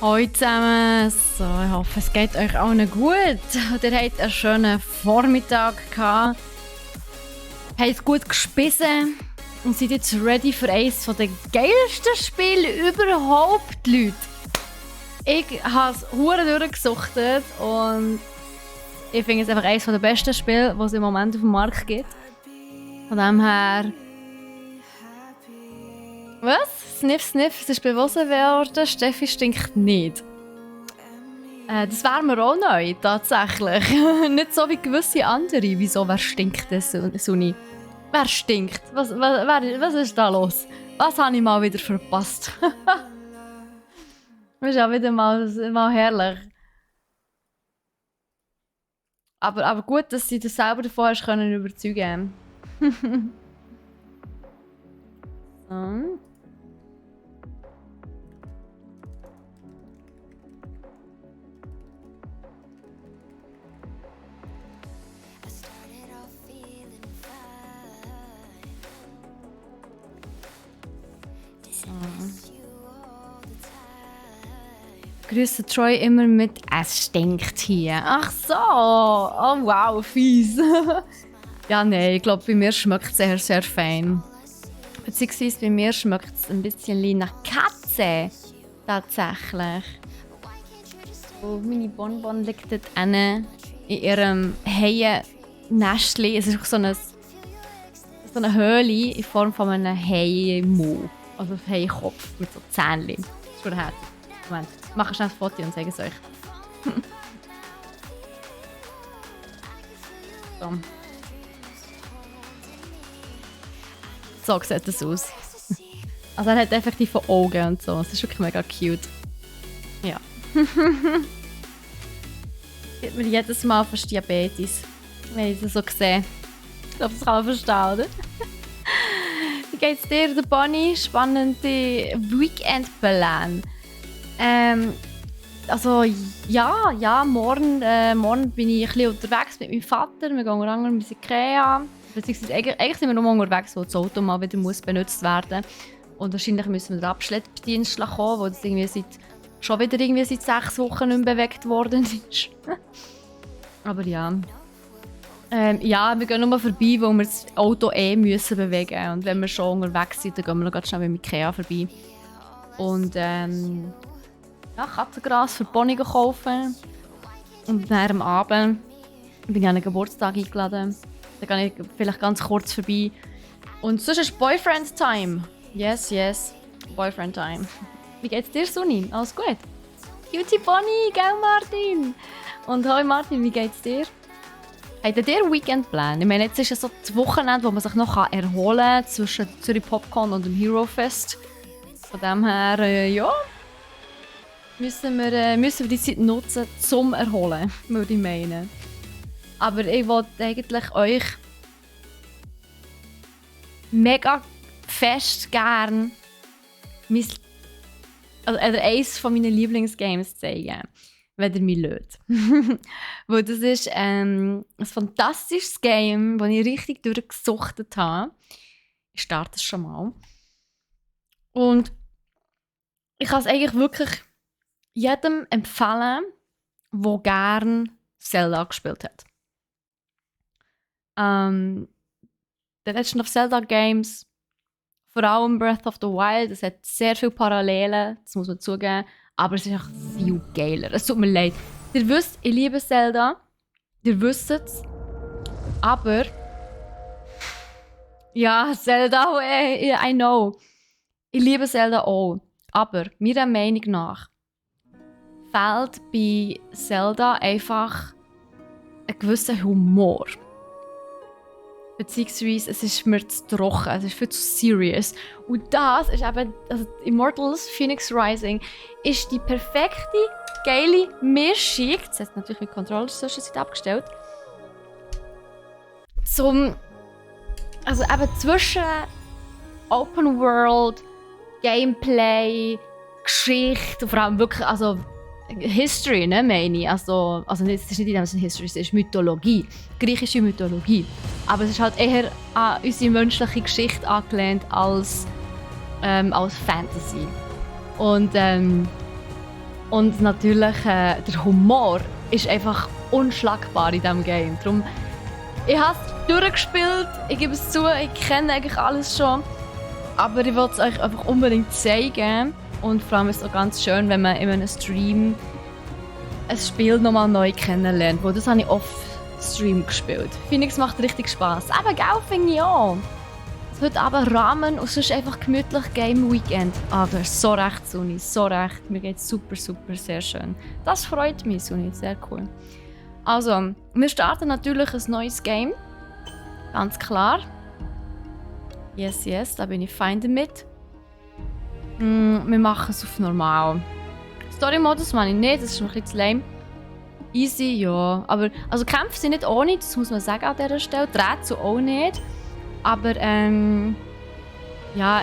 Hallo zusammen, so, ich hoffe es geht euch allen gut. Ihr habt einen schönen Vormittag gehabt, habt gut gespissen und seid jetzt ready für eines der geilsten Spiele überhaupt, Leute. Ich habe es verdammt durchgesuchtet und ich finde es einfach eines der besten Spiele, die es im Moment auf dem Markt gibt. Von dem her... Was? Sniff, sniff, es ist bewiesen worden, Steffi stinkt nicht. Das wäre mir auch neu, tatsächlich. Nicht so wie gewisse andere. Wieso, wer stinkt denn, Suni? Wer stinkt? Was ist da los? Was habe ich mal wieder verpasst? Das ist ja wieder mal herrlich. Aber gut, dass sie das selber davon hast können überzeugen. So. Grüße Troy immer mit «Es stinkt hier». Ach so, oh wow, fies. Ja, nein, ich glaube, bei mir schmeckt es sehr, sehr fein. Beziehungsweise bei mir schmeckt es ein bisschen nach Katze. Tatsächlich. Oh, meine Bonbon liegt dort in ihrem Haien-Nestchen. Es ist auch so eine Höhle in Form von einem Haien-Mu. Also ein Haienkopf mit so Zähnchen. Das ist schon herzig. Moment, ich mache schnell ein Foto und zeige es euch. So. So sieht das aus. Also er hat effektiv Augen und so. Es ist wirklich mega cute. Ja. Gibt mir jedes Mal fast Diabetes, wenn ich das so sehe. Ich glaube, das kann man verstehen, oder? Wie geht's dir, der Bonnie? Spannende Weekend-Pläne. Also ja, morgen bin ich ein bisschen unterwegs mit meinem Vater. Wir gehen unter anderem bis Ikea. Beziehungsweise eigentlich sind wir nur unterwegs, wo das Auto mal wieder benutzt werden muss. Und wahrscheinlich müssen wir den Abschleppdienst kommen, wo das schon wieder seit 6 Wochen nicht mehr bewegt worden ist. Aber ja. Ja, wir gehen nur vorbei, weil wir das Auto müssen bewegen. Und wenn wir schon unterwegs sind, dann gehen wir noch ganz schnell mit Ikea vorbei. Und ja, Katzengras für Bonnie kaufen. Und dann am Abend bin ich an einen Geburtstag eingeladen. Da gehe ich vielleicht ganz kurz vorbei. Und sonst ist Boyfriend-Time. Yes, Boyfriend-Time. Wie geht's dir, Suni? Alles gut? Cutie Bonnie, gell Martin? Und hoi Martin, wie geht's dir? Habt ihr Weekendplan? Ich meine, jetzt ist ja so das Wochenende, wo man sich noch erholen kann zwischen Zürich Popcorn und dem Hero Fest. Von dem her, ja, müssen wir die Zeit nutzen zum Erholen, würde ich meinen. Aber ich wollte eigentlich euch mega fest gern eines von meinen Lieblingsgames zeigen, wenn ihr mich lässt. Weil das ist ein fantastisches Game, das ich richtig durchgesuchtet habe. Ich starte es schon mal. Und ich kann es eigentlich wirklich jedem empfehlen, der gerne Zelda gespielt hat. The Legend of Zelda Games, vor allem Breath of the Wild, es hat sehr viele Parallelen, das muss man zugeben, aber es ist auch viel geiler. Es tut mir leid. Ihr wisst, ich liebe Zelda, ihr wisst es, aber ja, Zelda, I know. Ich liebe Zelda auch, aber meiner Meinung nach fehlt bei Zelda einfach ein gewisser Humor. Beziehungsweise es ist mir zu trocken, es ist viel zu serious. Und das ist eben, also Immortals Phoenix Rising ist die perfekte, geile Mischung, das hat natürlich mit Controller zwischenzeit abgestellt, also eben zwischen Open World, Gameplay, Geschichte und vor allem wirklich, also History, ne, meine ich. Also es ist nicht in dem Sinne History, es ist Mythologie, griechische Mythologie. Aber es ist halt eher an unsere menschliche Geschichte angelehnt als Fantasy. Und Und natürlich, der Humor ist einfach unschlagbar in diesem Game. Darum, ich habe es durchgespielt, ich gebe es zu, ich kenne eigentlich alles schon. Aber ich wollte es euch einfach unbedingt zeigen. Und vor allem ist es auch ganz schön, wenn man in einem Stream ein Spiel nochmal neu kennenlernt. Weil das habe ich off-Stream gespielt. Phoenix macht richtig Spass. Aber gell, finde ich auch. Heute Abend Ramen und sonst einfach gemütlich Game Weekend. Aber so recht, Suni, so recht. Mir geht's super, super, sehr schön. Das freut mich, Suni, sehr cool. Also, wir starten natürlich ein neues Game. Ganz klar. Yes, yes, da bin ich fein damit. Wir machen es auf normal. Story-Modus meine ich nicht, das ist ein bisschen zu lame. Easy, ja. Aber, also Kämpfe sind nicht ohne, das muss man sagen an dieser Stelle. Rätsel auch nicht. Aber, ja,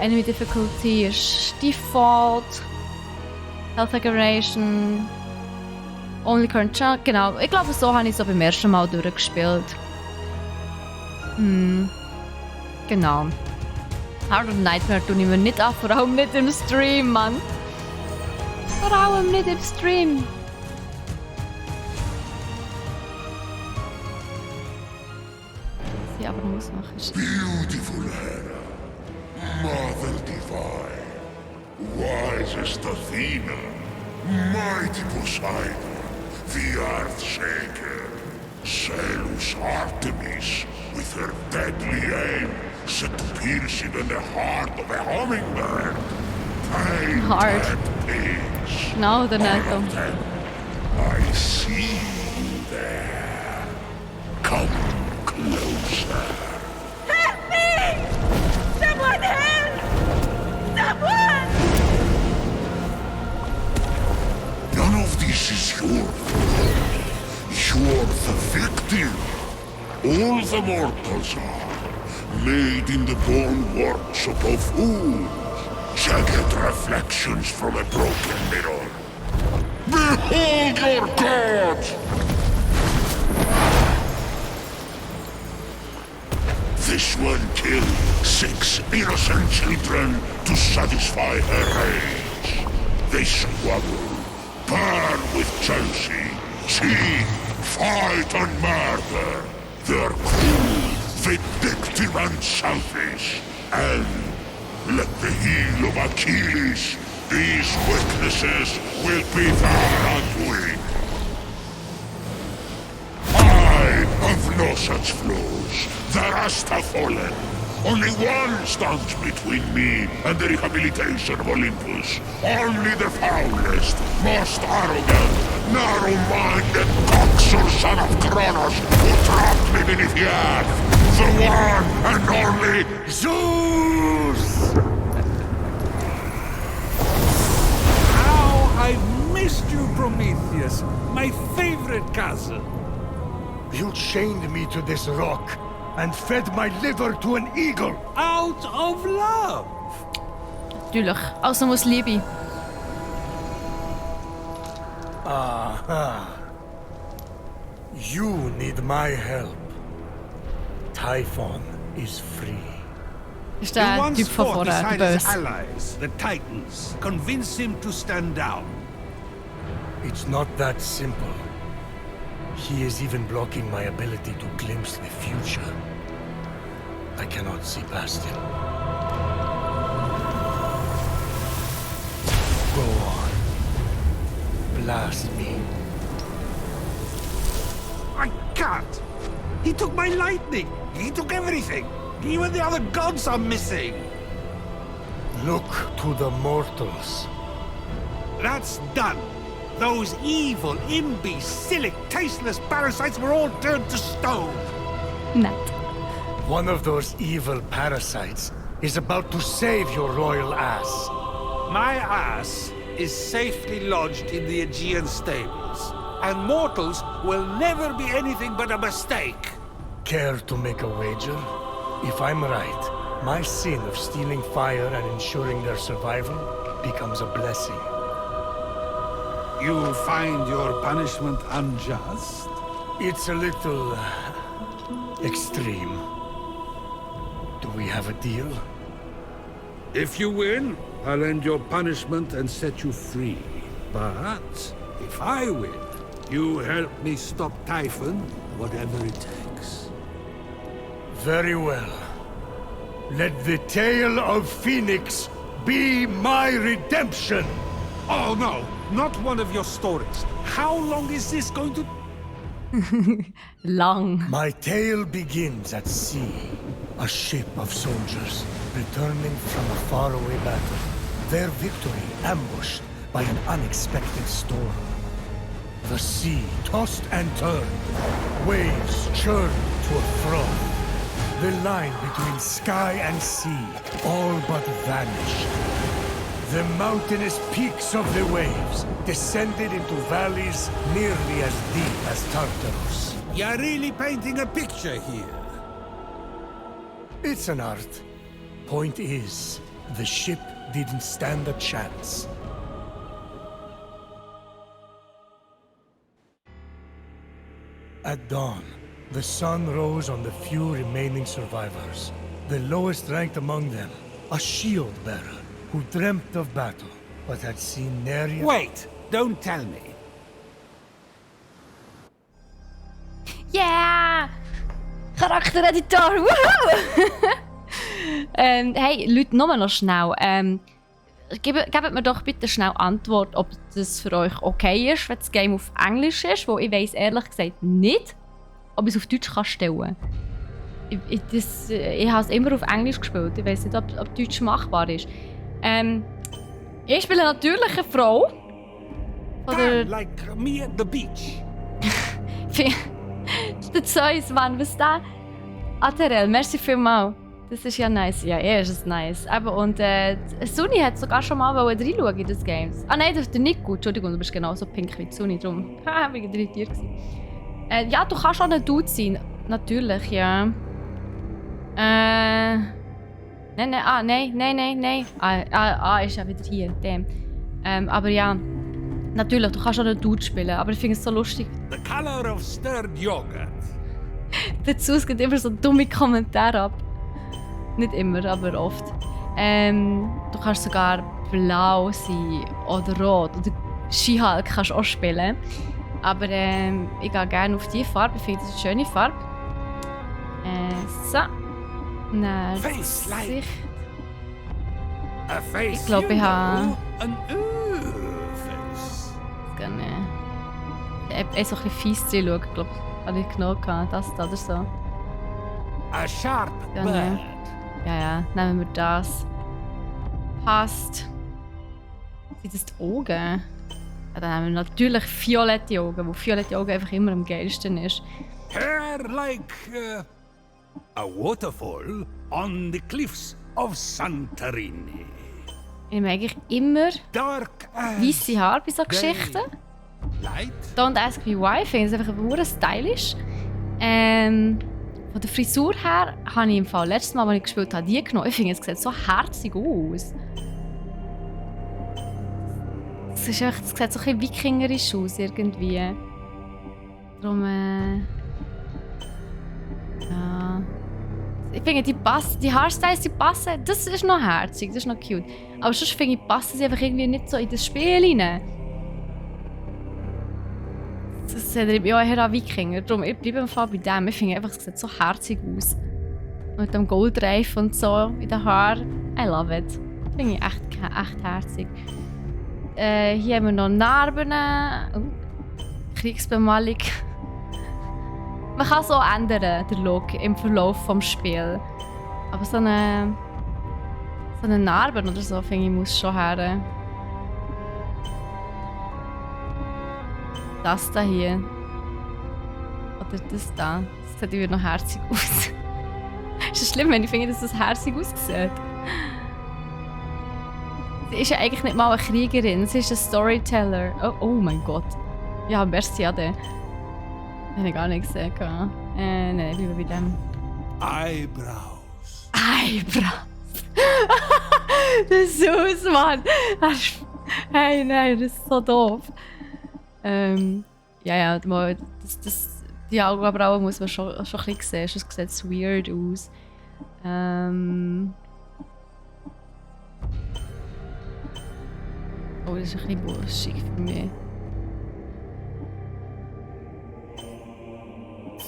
Enemy Difficulty ist Default. Health Aggravation. Only Current Channel. Genau, ich glaube, so habe ich so beim ersten Mal durchgespielt. Genau. Heart of Nightmare tue ich mir nicht an, vor allem nicht im Stream, Mann. Vor allem nicht im Stream. Was ich aber muss machen ist... Beautiful Hera, Mother Divine, wisest Athena, mighty Poseidon, the Earthshaker, Zeus Artemis, with her deadly aim, set to pierce even the heart of a hummingbird. Hard. Peace. Genau, der Netto. I see you there. Come closer. Help me! Someone help! Someone! None of this is your fault. You're the victim. All the mortals are, made in the born workshop of fools. Jagged reflections from a broken mirror. Behold your god! This one killed 6 innocent children to satisfy her rage. They squabble, burn with jealousy, cheat, fight and murder. They're cruel, vindictive and selfish. And let the heel of Achilles, these witnesses will be their undoing. I have no such flaws. The rest have fallen. Only one stands between me and the rehabilitation of Olympus. Only the foulest, most arrogant, narrow-minded coxswain son of Kronos who trapped me beneath the earth. The one and only Zeus! How I've missed you, Prometheus, my favorite castle. You chained me to this rock and fed my liver to an eagle. Out of love. Natürlich. Also muss Liebe. Aha. You need my help. Typhon is free. Ist You der once Typ von fought vorher, der beside his Böse. allies, the Titans. Convince him to stand down. It's not that simple. He is even blocking my ability to glimpse the future. I cannot see past him. Go on. Blast me. I can't. He took my lightning. He took everything. Even the other gods are missing. Look to the mortals. That's done. Those evil, imbecilic, tasteless parasites were all turned to stone. Nett. One of those evil parasites is about to save your royal ass. My ass is safely lodged in the Aegean stables, and mortals will never be anything but a mistake. Care to make a wager? If I'm right, my sin of stealing fire and ensuring their survival becomes a blessing. You find your punishment unjust? It's a little extreme. Do we have a deal? If you win, I'll end your punishment and set you free. But if I win, you help me stop Typhon, whatever it takes. Very well. Let the tale of Phoenix be my redemption! Oh no, not one of your stories. How long is this going to... Lang. My tale begins at sea. A ship of soldiers returning from a faraway battle. Their victory ambushed by an unexpected storm. The sea tossed and turned. Waves churned to a froth. The line between sky and sea all but vanished. The mountainous peaks of the waves descended into valleys nearly as deep as Tartarus. You're really painting a picture here. It's an art. Point is, the ship didn't stand a chance. At dawn, the sun rose on the few remaining survivors. The lowest ranked among them, a shield bearer who dreamt of battle, but had seen nary... Wait, don't tell me. Yeah! Charaktereditor! Woohoo! Hey, Leute, nur noch schnell. Gebt mir doch bitte schnell Antwort, ob das für euch okay ist, wenn das Game auf Englisch ist, wo ich weiss ehrlich gesagt nicht, ob ich es auf Deutsch kann stellen kann. Ich habe es immer auf Englisch gespielt. Ich weiss nicht, ob Deutsch machbar ist. Ich spiele natürlich eine Frau. Damn, like me at the beach. Der Zeus, Mann, was da? Aterel, merci vielmals. Das ist ja nice. Ja, ist es nice. Aber und Sunny hat sogar schon mal reinschauen in das Game. Ah nein, der Nico. Entschuldigung, du bist genauso pink wie Sunny. Darum war ich irritiert. Ja, du kannst auch ein Dude sein. Natürlich, ja. Nein. Ist ja wieder hier. Dem. Aber ja. Natürlich, du kannst auch einen Dude spielen. Aber ich finde es so lustig. The color of stirred yogurt. Dazu es gibt immer so dumme Kommentare ab. Nicht immer, aber oft. Du kannst sogar blau sein oder rot. Oder She-Hulk kannst du auch spielen. Aber ich gehe gerne auf diese Farbe. Ich finde das eine schöne Farbe. So. Dann Face like Gesicht. a face. Ich glaube, ich habe... An face. Ich habe so ein bisschen fies zu schauen. Ich glaube, habe ich genug gehabt. Das da oder so. A sharp Ja, bird. ne. Ja, nehmen wir das. Passt. Sind das die Augen? Ja, dann haben wir natürlich violette Augen, wo violette Augen einfach immer am geilsten ist. Hair like a waterfall on the cliffs of Santorini. Ich habe eigentlich immer Dark as weisse Haare bei so Geschichten. light. Don't ask me why, ich finde es einfach nur stylisch. Von der Frisur her habe ich im Fall letztes Mal, als ich gespielt habe, die genommen. Ich finde, es sieht so herzig aus. Es sieht so ein bisschen wikingerisch aus irgendwie. Darum, ja. Ich finde, die Haarstyles, die passen. Das ist noch herzig, das ist noch cute. Aber sonst finde ich, passen sie einfach irgendwie nicht so in das Spiel rein. Das erinnert mich auch eher an Wikinger. Darum, ich bleibe im Fall bei dem. Ich finde einfach, es sieht so herzig aus. Mit dem Goldreif und so in den Haaren. I love it. Finde ich echt herzig. Hier haben wir noch Narben. Kriegsbemalung. Man kann es auch ändern, den Look, im Verlauf des Spiels. Aber so eine Narbe oder so, finde ich, muss schon her. Das da hier. Oder das da. Das sieht irgendwie noch herzig aus. Ist es schlimm, wenn ich finde, dass das herzig aussieht? Sie ist ja eigentlich nicht mal eine Kriegerin, sie ist ein Storyteller. Oh mein Gott. Ja, merci an den. Habe ich gar nicht gesehen. Nein, ich bleibe bei dem. Eyebrows. Eyebrows! Das ist so, Mann! Hey, nein, das ist so doof. Ja, die Augenbrauen muss man schon ein bisschen sehen, sonst sieht es weird aus. Oh, das ist ein bisschen bullshit für mich.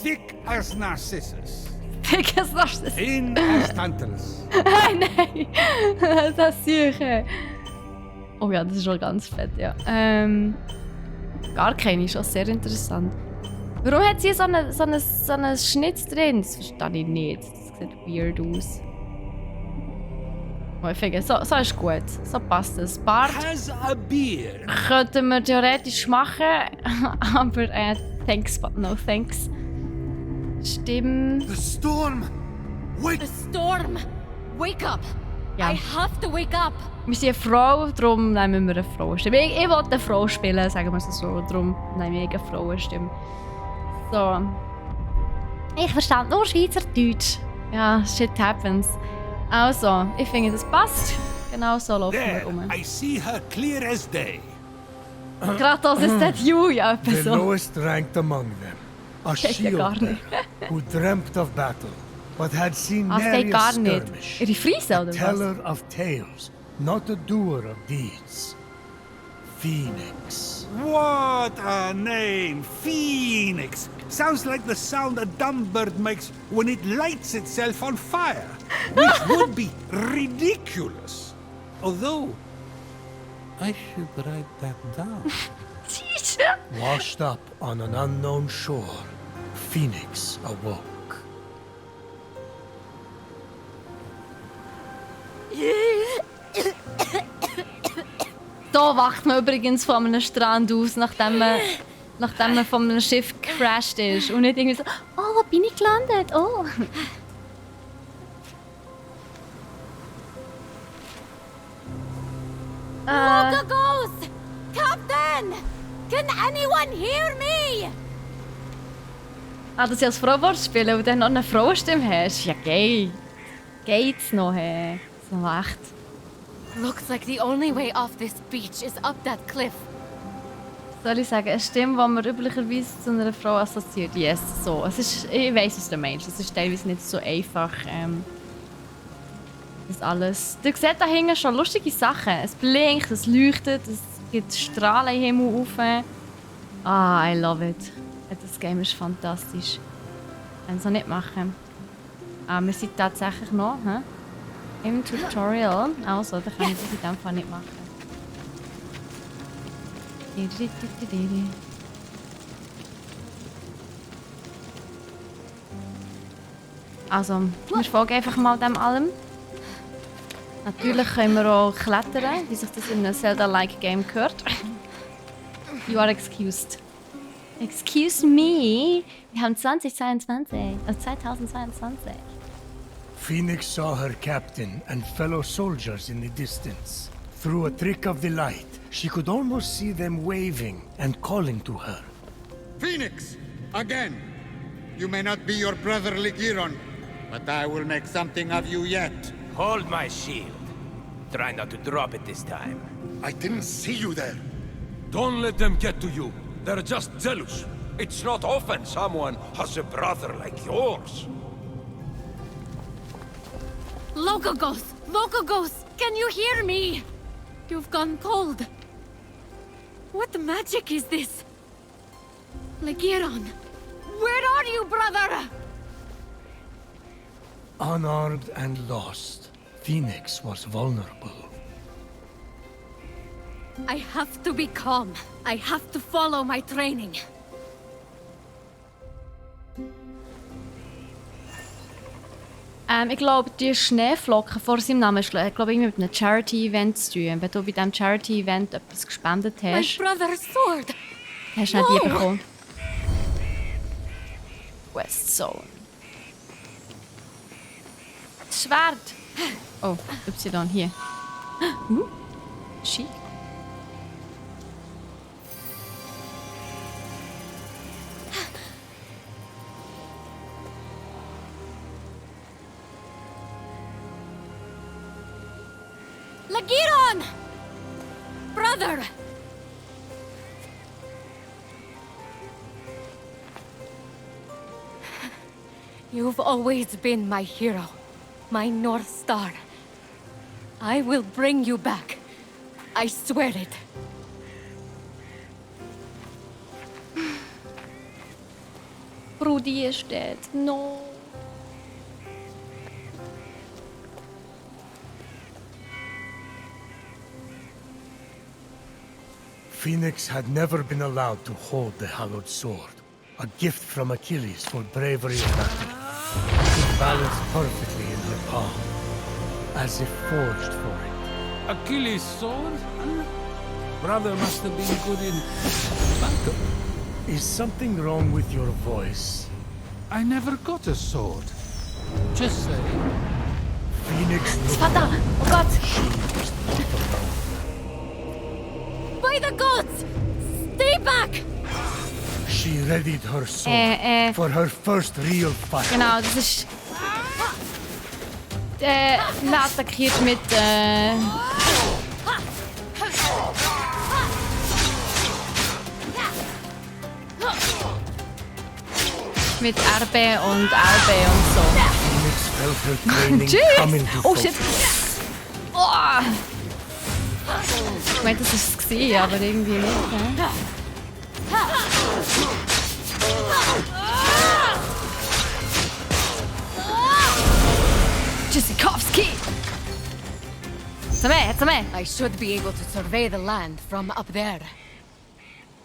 Thick as Narcissus. Vergiss das. Thin as Tantalus. Nein! Das ist sicher. Oh ja, das ist schon ganz fett, ja. Gar keine, ist auch sehr interessant. Warum hat sie so einen Schnitt drin? Das verstehe ich nicht. Das sieht weird aus. Oh, ich finde, so ist gut. So passt es. Bart Has a beard. könnten wir theoretisch machen, aber thanks, but no thanks. Stimme. The storm! Wake! The storm! Wake up! Ja. I have to wake up! Wir sind eine Frau, darum nehmen wir eine Frauenstimme. Ich wollte eine Frau spielen, sagen wir es so. Darum nehmen wir eine Frauenstimme. So. Ich verstand nur Schweizerdeutsch. Ja, shit happens. Also, ich finde, das passt. Genau so laufen wir There, rum. I see her clear as day. Kratos ist das Julia, The so. lowest ranked among them. A Geht ja gar shield nicht. bearer who dreamt of battle, but had seen Ah, es nary geht a gar nicht. skirmish. Ihre Friese, A oder was? teller of tales, not a doer of deeds. Phoenix. What a name! Phoenix! Sounds like the sound a dumb bird makes when it lights itself on fire. Which would be ridiculous. Although, I should write that down. Washed up on an unknown shore, Phoenix awoke. So wacht man übrigens von einem Strand aus, nachdem man von einem Schiff gecrashed ist. Und nicht irgendwie so, oh, wo bin ich gelandet? Oh. Look a ghost! Captain! Can anyone hear me? Ah, dass ich als Frau spielen und dann noch eine Frauenstimme hast. Ja, geil. Geht's noch, hey. So echt. Looks like the only way off this beach is up that cliff. Soll ich sagen, eine Stimme, die man üblicherweise zu einer Frau assoziiert? Yes, so. Es ist, ich weiss, was du meinst. Es ist teilweise nicht so einfach, das alles. Du siehst da hinten schon lustige Sachen. Es blinkt, es leuchtet, es gibt Strahlen im Himmel rauf. Ah, I love it. Das Game ist fantastisch. Können es noch nicht machen. Ah, wir sind tatsächlich noch im Tutorial. Also, da kann ich das in diesem Fall nicht machen. Also, wir folgen einfach mal dem allem. Natürlich können wir auch klettern, wie sich das in einem Zelda-like Game gehört. You are excused. Excuse me, wir haben 2022, also 2022. Phoenix saw her captain and fellow soldiers in the distance. Through a trick of the light, she could almost see them waving and calling to her. Phoenix! Again! You may not be your brother Ligiron, but I will make something of you yet. Hold my shield. Try not to drop it this time. I didn't see you there. Don't let them get to you. They're just jealous. It's not often someone has a brother like yours. Locogos! Locogos! Can you hear me? You've gone cold. What magic is this? Legiron! Where are you, brother? Unarmed and lost, Phoenix was vulnerable. I have to be calm. I have to follow my training. Ich glaube, die Schneeflocken vor seinem Namen ist, glaube ich, mit einem Charity-Event zu tun. Wenn du bei diesem Charity-Event etwas gespendet My hast, brother's sword! hast du nicht die bekommen. West Zone. Das Schwert! Oh, Y, hier. Schick. Lagiron! Brother! You've always been my hero, my North Star. I will bring you back. I swear it. Rudy ist dead. No. Phoenix had never been allowed to hold the hallowed sword. A gift from Achilles for bravery in battle. It balanced perfectly in her palm, as if forged for it. Achilles' sword? Brother must have been good in battle. Is something wrong with your voice? I never got a sword. Just saying. Phoenix looked Vater! Oh Gott! By the gods! Stay back! She readied her sword for her first real fight. Genau, das ist... Er attackiert mit... mit RB und LB und so. Phoenix felt her training coming to Oh shit! focus. Oh. Ich meinte, das ist es gesehen, aber irgendwie nicht. Hä? Tschüssikowski! Jetzt mehr! I should be able to survey the land from up there.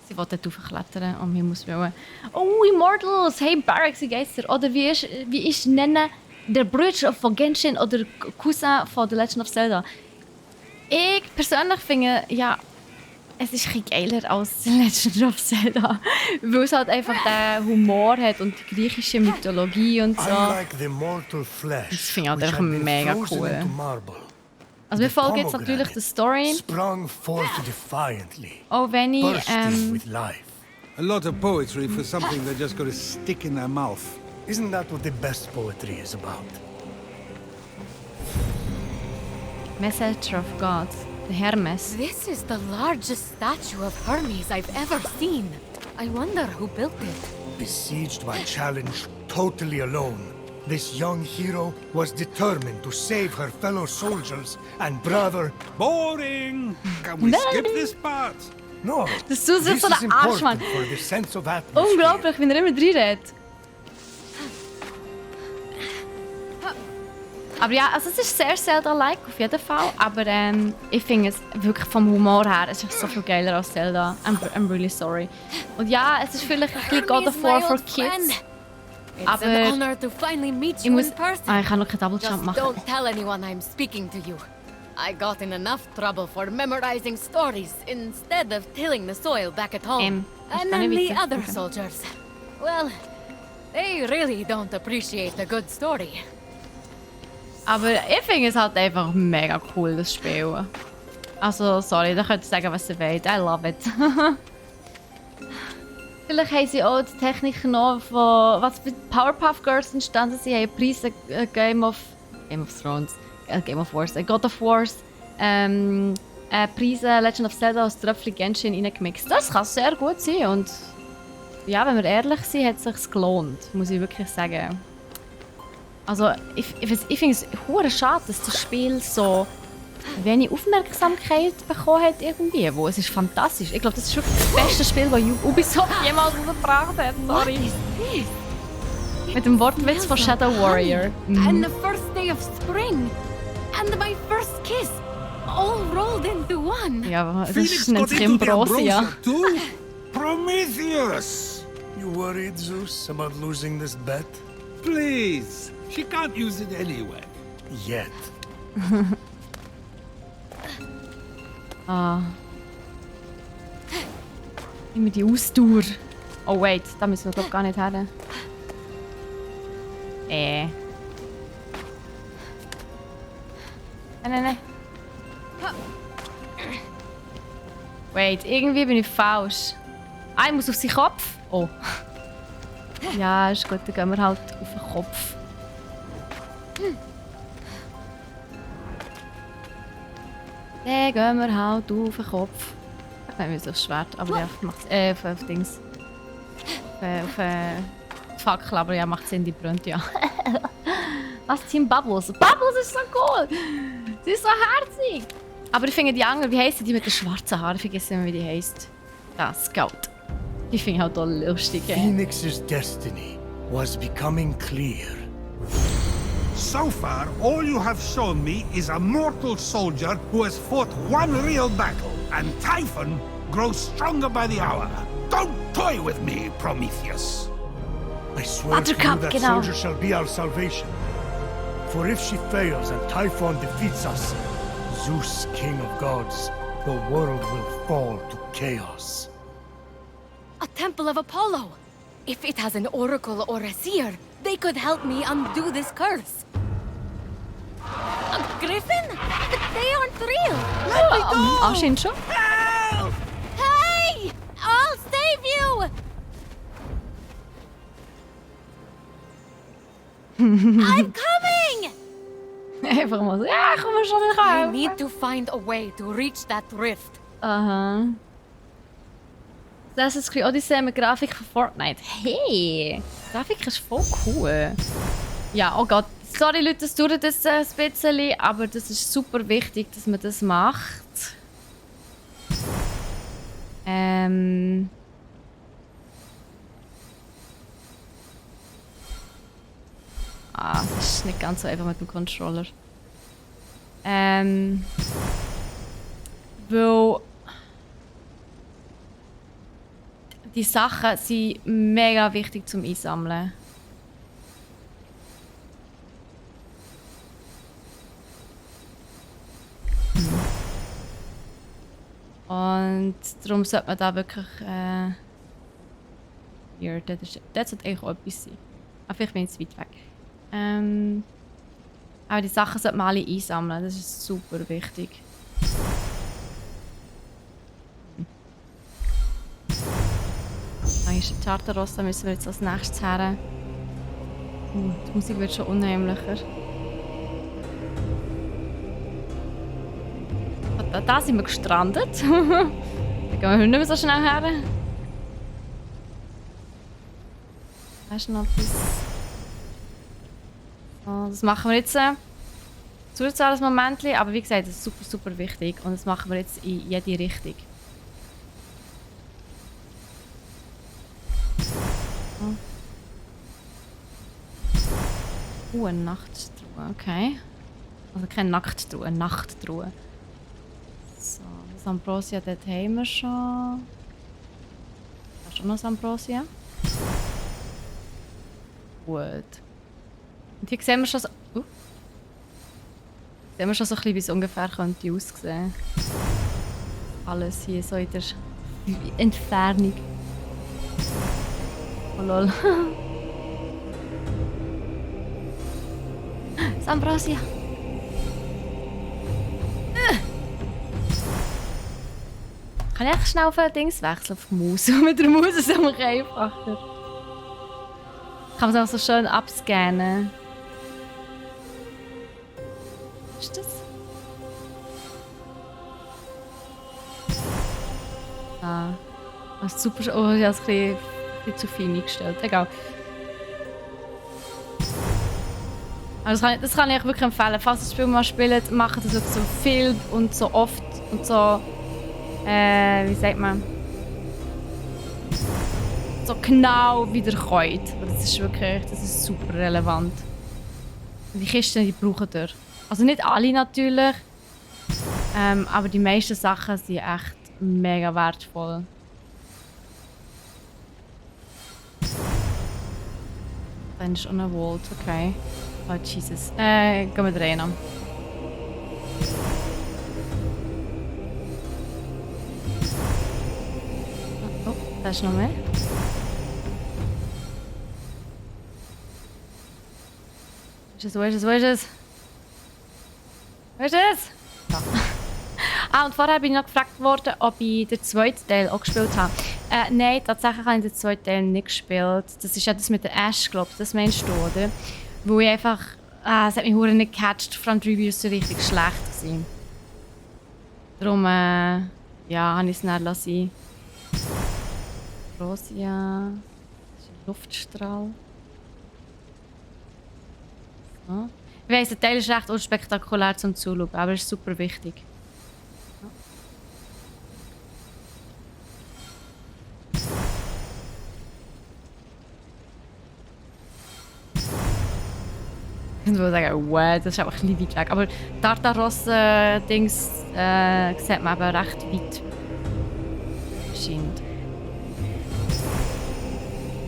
Sie wollte dort raufklettern und wir muss wollen. Oh, Immortals! Hey, Barracks, wie geht's dir? Oder wie ich nenne, der Bruder von Genshin oder Cousin von The Legend of Zelda. Ich persönlich finde, ja, es ist ein bisschen geiler als The Legend of Zelda. Weil es halt einfach den Humor hat und die griechische Mythologie und so. Unlike the mortal flesh, Das finde ich halt which einfach had been mega frozen cool. into marble, Also wir the folgen jetzt natürlich der Story. sprung forth defiantly, Auch wenn ich, bursting with life. A lot of poetry for something they just got to stick in their mouth. Isn't that what the best poetry is about? Messenger of God, the Hermes. This is the largest statue of Hermes I've ever seen. I wonder who built it. Besieged by challenge, totally alone, this young hero was determined to save her fellow soldiers and brother. Boring! Can we skip this part? No, Das ist this so is ein Arschmann. important for the sense of atmosphere. Unglaublich, wenn er immer reinredet. Aber ja, also es ist sehr Zelda-like auf jeden Fall. Aber ich finde es wirklich vom Humor her, es ist so viel geiler als Zelda. I'm really sorry. Und ja, es ist vielleicht ein bisschen God of War for Kids. It's Aber an honor to finally meet ich you muss... in person. Ah, ich kann noch keinen Double Just Jump machen. don't tell anyone I'm speaking to you. I got in enough trouble for memorizing stories instead of tilling the soil back at home. ich And kann then nicht the weiter. other Okay. soldiers. Well, they really don't appreciate a good story. Aber ich finde es halt einfach mega cool, das Spiel. Also, sorry, da könnt ihr sagen, was ihr wollt. I love it. Vielleicht haben sie auch die Technik noch von was für Powerpuff Girls entstanden sind. Sie haben Preise Game of Thrones, Game of Wars, God of Wars, Preise Legend of Zelda aus Tröpfchen Genshin reingemixt. Das kann sehr gut sein und ja, wenn wir ehrlich sind, hat es sich gelohnt, muss ich wirklich sagen. Also ich finde es hure schade, dass das Spiel so wenig Aufmerksamkeit bekommen hat irgendwie. Wo es ist fantastisch. Ich glaube, das ist wirklich das beste Spiel, das Ubisoft jemals gebracht hat. Sorry. Mit dem Wortwitz von Shadow Warrior. And the first day of spring. And my first kiss. All rolled into one. Ja, das Phoenix nennt got sich into the Ambrosia. Ambrosia too? Prometheus! You worried, Zeus, about losing this bet? Please! She can't use it anyway. Yet. Ah. Immer die Ausdauer. Oh wait, da müssen wir glaube gar nicht hin. Nein. Wait, irgendwie bin ich falsch. Ah, ich muss auf seinen Kopf. Oh. Ja, ist gut, dann gehen wir halt auf den Kopf. Dann gehen wir halt auf den Kopf. Ich nehme jetzt aufs Schwert, aber ja, macht's, auf Dings. Auf die Fackel, aber ja, macht Sinn, die brennt ja. Was, Team Bubbles? Bubbles ist so cool! Sie ist so herzig! Aber ich finde die anderen, wie heisst die mit den schwarzen Haaren? Ich vergesse immer, wie die heisst. Das Scout. Die finde ich halt auch lustig. Phoenix's destiny was becoming clear. So far, all you have shown me is a mortal soldier who has fought one real battle, and Typhon grows stronger by the hour. Don't toy with me, Prometheus. I swear to you Buttercup, that genau. soldier shall be our salvation. For if she fails and Typhon defeats us, Zeus, king of gods, the world will fall to chaos. A temple of Apollo! If it has an oracle or a seer, they could help me undo this curse. A griffin? But they aren't real! Let me go! Anscheinend schon. Help! Hey! I'll save you! I'm coming! Einfach mal so, ja, komm mal schon I rein. need to find a way to reach that rift. Aha. Das ist Odyssey mit Grafik von Fortnite. Hey! Die Grafik ist voll cool. Ja, oh Gott. Sorry Leute, das dauert jetzt ein bisschen, aber das ist super wichtig, dass man das macht. Das ist nicht ganz so einfach mit dem Controller. Weil die Sachen sind mega wichtig zum Einsammeln. Und darum sollte man da wirklich. Hier, das sollte eigentlich auch etwas sein. Aber vielleicht bin ich jetzt weit weg. Aber die Sachen sollte man alle einsammeln, das ist super wichtig. Dann ist der Tartaros, da müssen wir jetzt als nächstes her. Die Musik wird schon unheimlicher. Da sind wir gestrandet. Da gehen wir nicht mehr so schnell her. Hast du noch etwas? So, das machen wir jetzt zusätzliches Moment, aber wie gesagt, das ist super, super wichtig und das machen wir jetzt in jede Richtung. Eine Nachtstruhe, okay. Also keine Nackttruhe, eine Nachttruhe. So, das Ambrosia, dort haben wir schon. Da ist auch noch das Ambrosia. Gut. Und hier sehen wir schon so... sehen wir schon so ein bisschen, wie es ungefähr könnte aussehen. Alles hier so in der Entfernung. Oh lol. Das Ambrosia. Kann ich echt schnell auf ein Dings wechseln, auf die Maus? Mit der Maus ist es immer einfacher. Kann man es auch so schön abscannen. Was ist das? Ah. Das ist super. Oh, ich habe es ein bisschen zu fein eingestellt. Egal. Aber das kann ich euch wirklich empfehlen. Falls ihr das Spiel mal spielt, macht das wirklich so viel und so oft und so. Wie sagt man? So genau wie ihr könnt. Das ist wirklich, das ist super relevant. Und die Kisten, die brauchen ihr. Also nicht alle natürlich. Aber die meisten Sachen sind echt mega wertvoll. Dann ist auch ein Vault, okay. Oh Jesus. Gehen wir rein. Oh, da ist noch mehr. Wo ist es? Wo ist es? Wo ist es? Ja. Ah, und vorher bin ich noch gefragt worden, ob ich den zweiten Teil auch gespielt habe. Nein, tatsächlich habe ich den zweiten Teil nicht gespielt. Das ist ja das mit der Ash, glaube ich. Das meinst du, oder? Weil ich einfach... es hat mich verdammt nicht gecatcht. Vor allem die Reviews waren richtig schlecht gewesen. Darum, ja, habe ich es nicht lassen. Rosia... Das ist ein Luftstrahl. So. Ich weiss, der Teil ist recht unspektakulär zum Zuschauen, aber es ist super wichtig. würde sagen, wow, das ist einfach ein bisschen weit weg. Aber Tartaros-Dings sieht man eben recht weit. Scheint.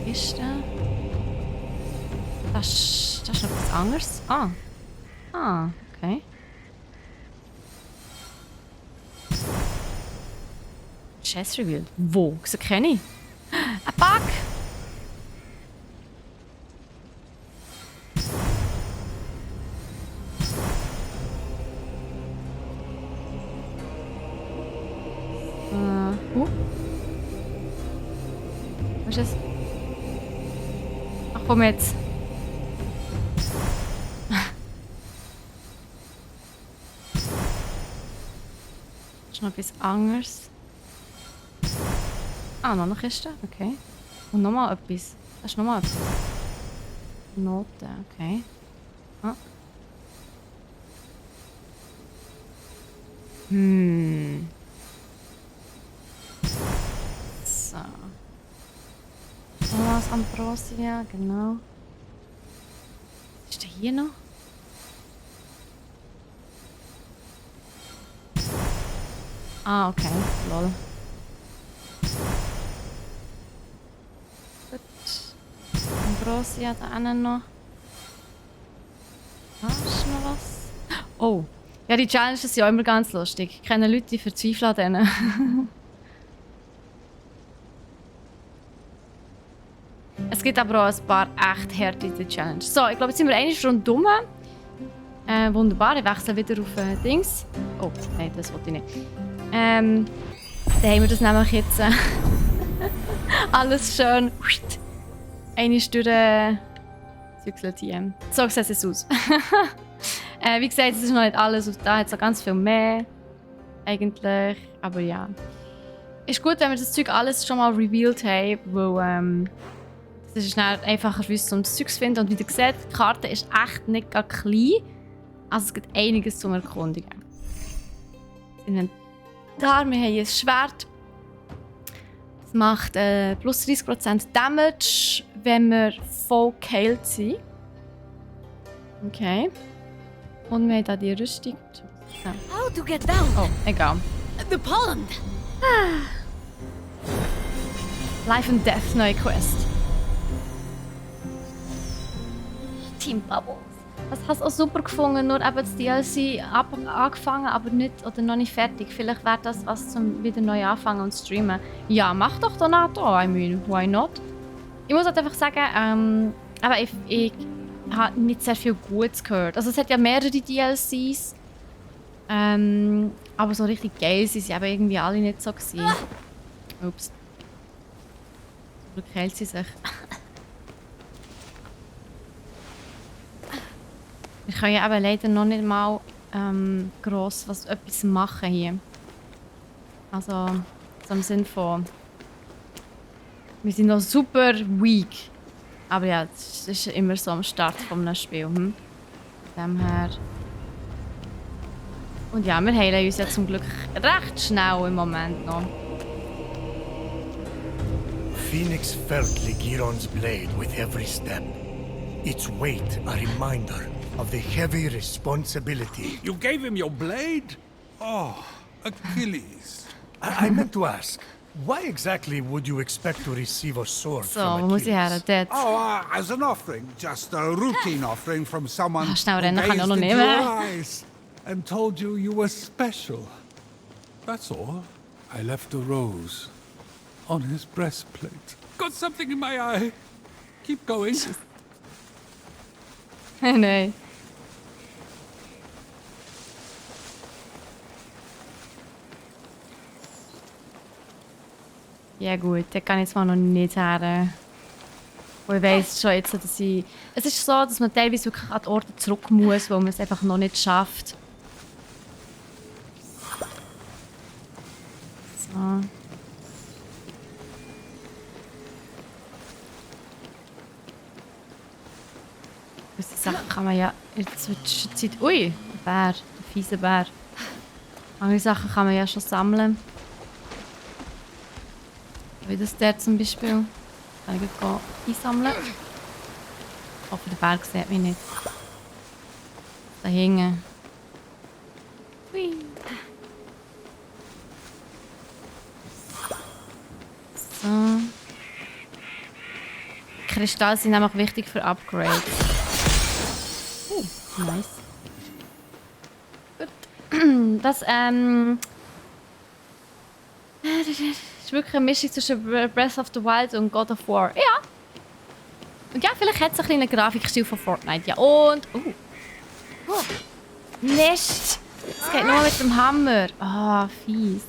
Ist der? Das ist noch etwas anderes. Ah, okay. Chess Reveal. Wo? Das kenne ich. Ein Bug! Was ist das? Ach komm jetzt. Das ist noch etwas anderes. Ah, noch eine Kiste? Okay. Und nochmal etwas. Das ist nochmal etwas. Noten, okay. Ah. So. Thomas Ambrosia, genau. Was ist denn hier noch? Ah, okay. Lol. Gut. Ambrosia, da hinten noch. Da ist noch was. Oh. Ja, die Challenges sind ja immer ganz lustig. Ich kenne Leute, die verzweifeln an denen. Es gibt aber auch ein paar echt harte Challenges. So, ich glaube, jetzt sind wir eine Stunde dumm. Wunderbar, ich wechsle wieder auf Dings. Oh, nein, das wollte ich nicht. Dann haben wir das nämlich jetzt alles schön eine Stunde zügselt hier. So sieht es aus. Wie gesagt, es ist noch nicht alles. Da hat es noch ganz viel mehr. Eigentlich. Aber ja. Ist gut, wenn wir das Zeug alles schon mal revealed haben, weil es ist dann einfacher für uns, um das Zeug zu finden. Und wie ihr seht, die Karte ist echt nicht gar klein. Also es gibt einiges zum Erkundigen. Das Inventar, wir haben ein Schwert. Das macht plus 30% Damage, wenn wir voll geheilt sind. Okay. Und wir haben hier die Rüstung. Ja. How to get down? Oh, egal. The pond. Life and Death, neue Quest. Team Bubbles. Das hast du auch super gefunden, nur eben das DLC angefangen, aber nicht oder noch nicht fertig. Vielleicht wäre das was zum wieder neu anfangen und streamen. Ja, mach doch Donato. I mean, why not? Ich muss halt einfach sagen, aber ich habe nicht sehr viel Gutes gehört. Also es hat ja mehrere DLCs. Aber so richtig geil sind sie aber irgendwie alle nicht so gewesen. Ups. Zum Glück hält sie sich. Ich kann ja eben leider noch nicht mal gross etwas machen hier. Also, so im Sinne von... Wir sind noch super weak. Aber ja, das ist immer so am Start von einem Spiel. Von dem her... Und ja, wir heilen uns ja zum Glück recht schnell im Moment noch. Phoenix felt Ligiron's blade with every step. Its weight a reminder of the heavy responsibility. You gave him your blade? Oh, Achilles. I meant to ask, why exactly would you expect to receive a sword So, from wo muss ich her? Achilles? Dort. Oh, as an offering. Just a routine offering from someone who schnell rennen kann ich auch noch gazed nicht into mehr. your eyes and told you you were special. That's all. I left a rose on his breastplate. Got something in my eye. Keep going. Nein. Ja gut, da kann ich zwar noch nicht her. Und ich weiss schon jetzt, dass ich... Es ist so, dass man teilweise wirklich an die Orte zurück muss, wo man es einfach noch nicht schafft. So. Gewisse Sachen kann man ja in der Zwischenzeit... Ui, ein Bär, ein fieser Bär. Andere Sachen kann man ja schon sammeln. Wie das der zum Beispiel. Kann ich einsammeln. Ich hoffe, der Berg sieht mich nicht. Da hinten. Hui. So. Kristalle sind nämlich wichtig für Upgrades. Nice. Gut. Das ist wirklich eine Mischung zwischen Breath of the Wild und God of War. Ja. Und ja, vielleicht hat es ein kleinen Grafikstil von Fortnite. Ja, und... Mist! Es geht nur mit dem Hammer. Ah, fies.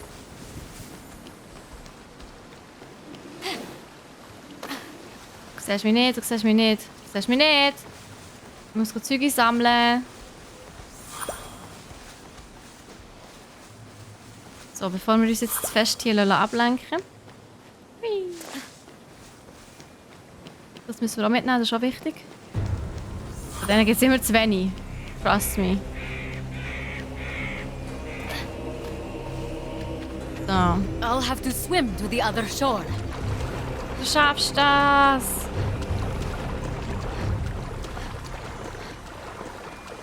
Du siehst mich nicht, du siehst mich nicht. Du siehst mich nicht. Ich muss Zeuge sammeln. So, bevor wir uns jetzt zu fest hier ablenken. Hui. Das müssen wir auch mitnehmen, das ist auch wichtig. Von denen gibt es immer zu wenig. Trust me. So. I'll have to swim to the other shore. Du schaffst das!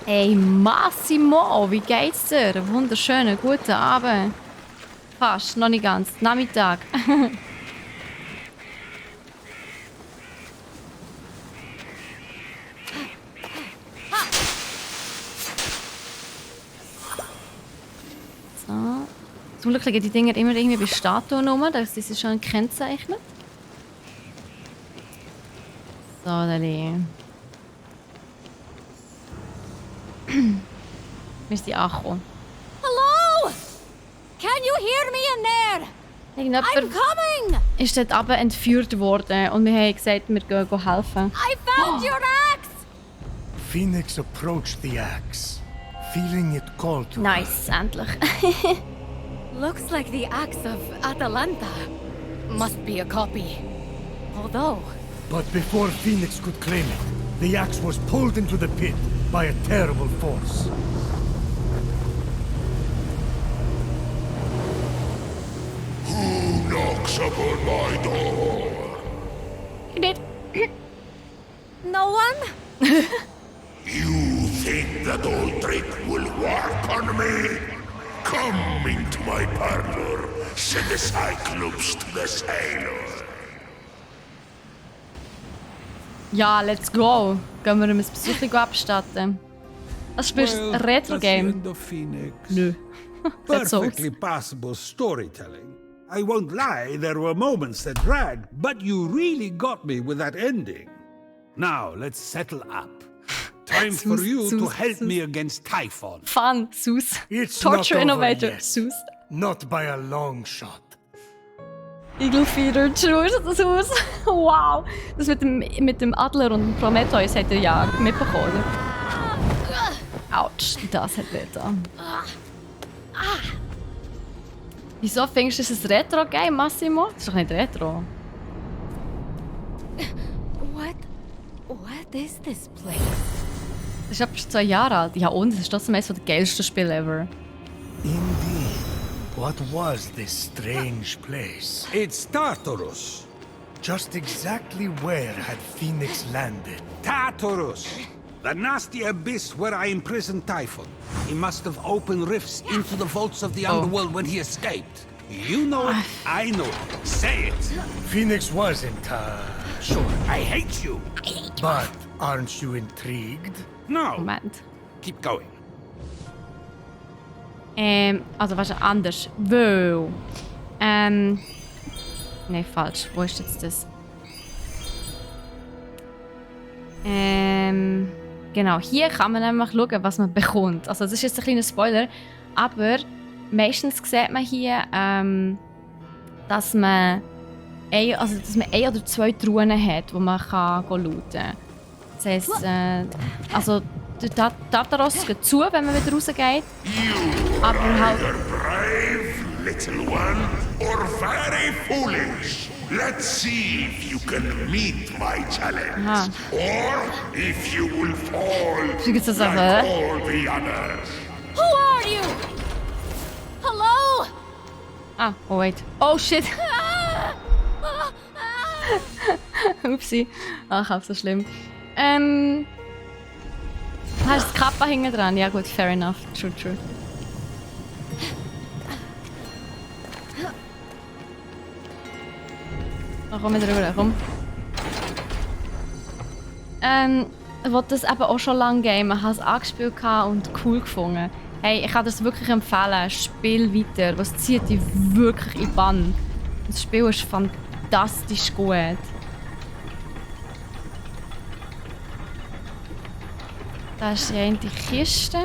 Hey Massimo, wie geht's dir? Einen wunderschönen guten Abend. Fast, noch nicht ganz. Nachmittag. So. Zum Glück liegen die Dinger immer irgendwie bei Statuen rum, das ist schon gekennzeichnet. So, Dali. Wir sind angekommen. Hello! Can you hear me in there? Irgendjemand I'm coming! ist dort runter entführt worden und wir haben gesagt, wir gehen helfen. I found your axe! Phoenix approached the axe, feeling it call to her. Nice, endlich. Looks like the axe of Atalanta. Must be a copy. Although... But before Phoenix could claim it, the axe was pulled into the pit by a terrible force. Who knocks upon my door? You did. No one? You think that old trick will work on me? Come into my parlor, send the Cyclops to the sailor. Ja, let's go. Gehen wir ihm ein Besuch abstatten. Das spielst du ein That's the Retro-Game? end of Phoenix. Nö. That's all. Perfectly passable storytelling. I won't lie, there were moments that dragged, but you really got me with that ending. Now, let's settle up. Time for Sus, you to Sus, help Sus. me against Typhon. Fun, Sus. It's Torture not over Innovator, yet. Sus. Not by a long shot. Eagle Feeder, Sus. Wow. Das mit dem Adler und dem Prometheus hat er ja mitbekommen, oder? Autsch, das hat wehgetan. Wieso findest du, es ein Retro-Game, Massimo? Das ist doch nicht Retro. What is this place? Das ist etwa 2 Jahre alt. Ja und, es ist trotzdem eines der geilsten Spiele ever. Indeed. What was this strange place? It's Tartarus. Just exactly where had Phoenix landed? Tartarus! The nasty abyss where I imprisoned Typhon. He must have opened rifts into the vaults of the underworld when he escaped. You know it, I know it. Say it! Phoenix wasn't, Sure, I hate you! but aren't you intrigued? No! Moment. Keep going. Also wahrscheinlich anders. Weil. Nein, falsch. Wo ist jetzt das? Genau, hier kann man nämlich schauen, was man bekommt. Also das ist jetzt ein kleiner Spoiler, aber meistens sieht man hier, dass man ein oder 2 Truhen hat, wo man kann looten kann. Das heisst, also der Tartaros geht zu, wenn man wieder rausgeht. Aber halt... Either brave, little one, or very foolish. Let's see if you can meet my challenge. Aha. Or if you will fall Wie geht's das like also, all the others. Who are you? Hello? Ah, oh wait. Oh shit! Upsi. Ach, halb so schlimm. hast du das Kappa hinten dran? Ja gut, fair enough. True. Oh, komm wieder rüber, komm. Ich wollte das eben auch schon lange gamen. Ich habe es angespielt und cool gefunden. Hey, ich kann das wirklich empfehlen. Spiel weiter. Was zieht dich wirklich in den Bann? Das Spiel ist fantastisch gut. Da ist ja die Kiste.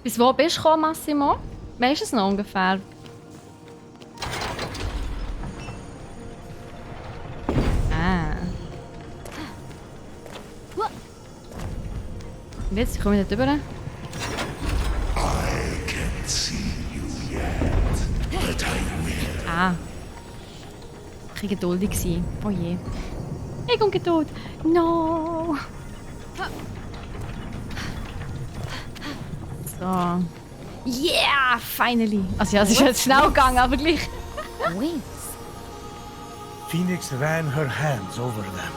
Bis wo bist du gekommen, Massimo? Weißt du es noch ungefähr? Und jetzt komme ich da drüber. I can see you yet, but I will. Ah. Ich war geduldig. Oh je. Ich bin Geduld. No. So. Yeah, finally. Also ja, es ist jetzt schnell gegangen, aber gleich. Wings. Phoenix ran her hands over them,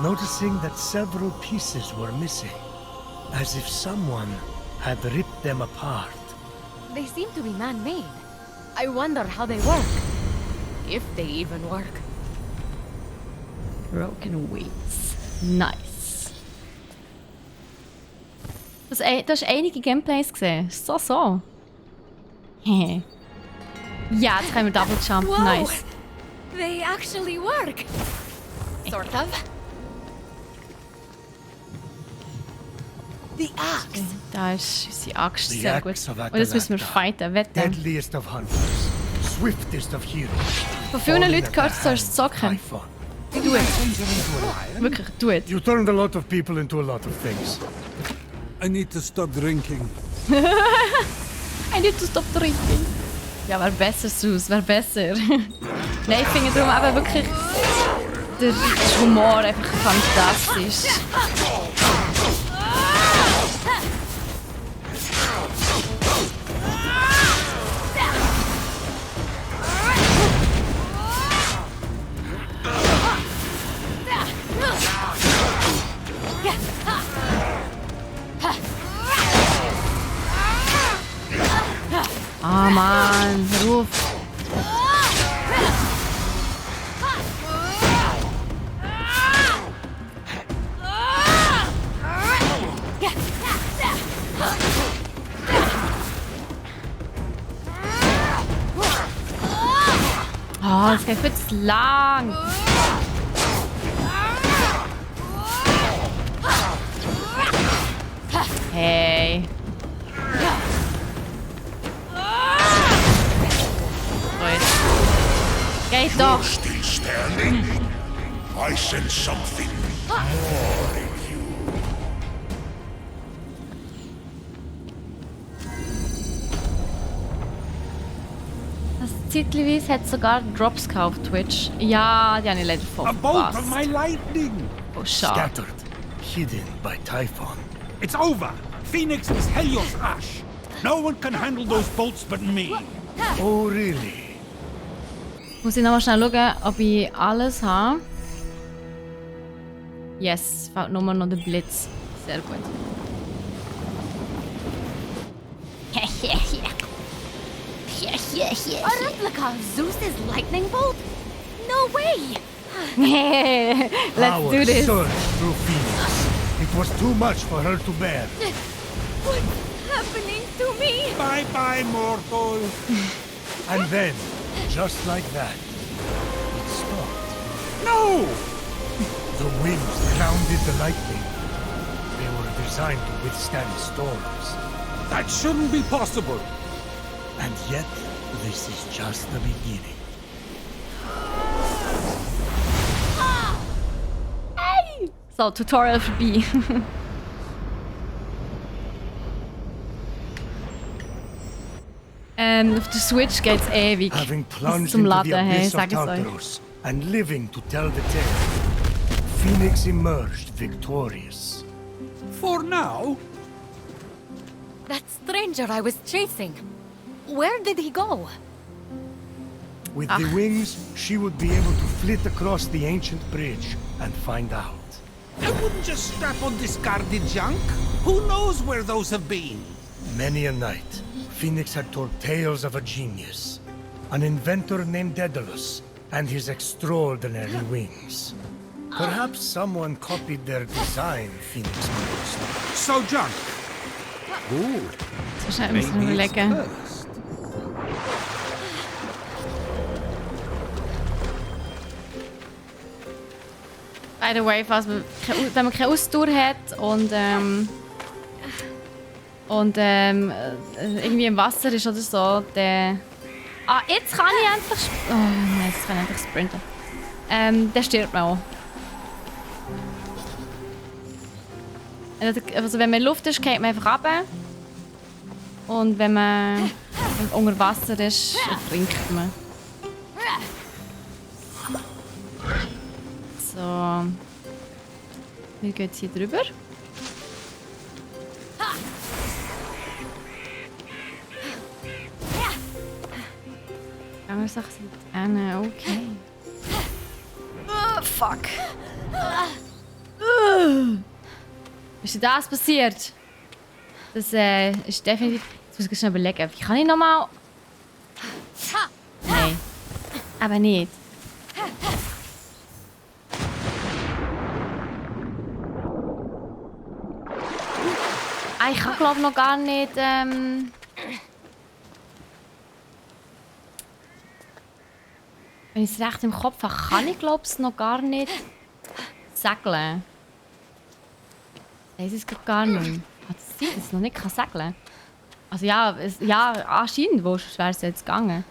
noticing that several pieces were missing, as if someone had ripped them apart. They seem to be man-made. I wonder how they work. If they even work. Broken Wings. Nice. Du hast einige Gameplays gesehen. So. Ja, jetzt können wir Double Jump. Whoa! Nice. They actually work. Sort of. The axe. Da ist unsere Axt. The Sehr gut. axe of Und jetzt müssen wir Atalanta. fighten. Wetten. Deadliest of hunters, swiftest of heroes. Von vielen falling Leuten at gehört, the du sollst hands zocken. of Typhon. Do it. Wirklich, do it. You turned a lot of people into a lot of things. I need to stop drinking. I need to stop drinking. Ja, wäre besser, Sus, wäre besser. Nein, ich finde darum eben wirklich der Humor einfach fantastisch. Ah, Mann, ruf. Oh, das geht viel zu lang. Hey. Geht doch. You're still standing? I sense something more in you. Das zeitweise hat sogar Drops gekauft, Twitch. Ja, die habe ich leider voll A bolt of verpasst. my lightning! Oh, schade. Scattered, hidden by Typhon. It's over! Phoenix is Helios Ash! No one can handle those bolts but me! Oh, really? Muss ich nochmal schnell schauen, ob ich alles habe. Yes, fällt nur noch der Blitz. Sehr gut. A replica of Zeus's lightning bolt? No way! Let's Power do this. surged through Phoenix. It was too much for her to bear. What's happening to me? Bye-bye, mortal! And then, just like that, it stopped. No! The winds grounded the lightning. They were designed to withstand storms. That shouldn't be possible! And yet, this is just the beginning. So, Tutorial vorbei. Auf der Switch geht es ewig. Having Bis plunged zum into the Laden, hey, abyss of sag es euch. Tartarus and living to tell the tale, Phoenix emerged victorious. For now? That stranger I was chasing. Where did he go? With the wings, she would be able to flit across the ancient bridge and find out. I wouldn't just strap on discarded junk. Who knows where those have been? Many a night, Phoenix had told tales of a genius, an inventor named Daedalus, and his extraordinary wings. Perhaps someone copied their design, Phoenix knows. So junk. Ooh, Wahrscheinlich müssen wir maybe it's überlegen. cursed. By the way, falls man, wenn man keine Ausdauer hat und irgendwie im Wasser ist oder so, dann... Ah, jetzt kann ich endlich... Oh nein, jetzt kann ich endlich sprinten. Dann stirbt man auch. Also wenn man in der Luft ist, geht man einfach runter. Und wenn man unter Wasser ist, ertrinkt man. So. Wir gehen jetzt hier drüber. Andere Sachen sind okay. Oh, fuck. Ist dir das passiert? Das ist definitiv... Jetzt muss ich schnell überlegen. Wie kann ich nochmal... Nein. Aber nicht. Ah, ich kann glaube noch gar nicht... Wenn ich es recht im Kopf habe, kann ich glaube es noch gar nicht segeln. Das ist gar nicht. Kann es sein, dass ich noch nicht segeln kann? Also ja, anscheinend, wo wäre es jetzt gegangen.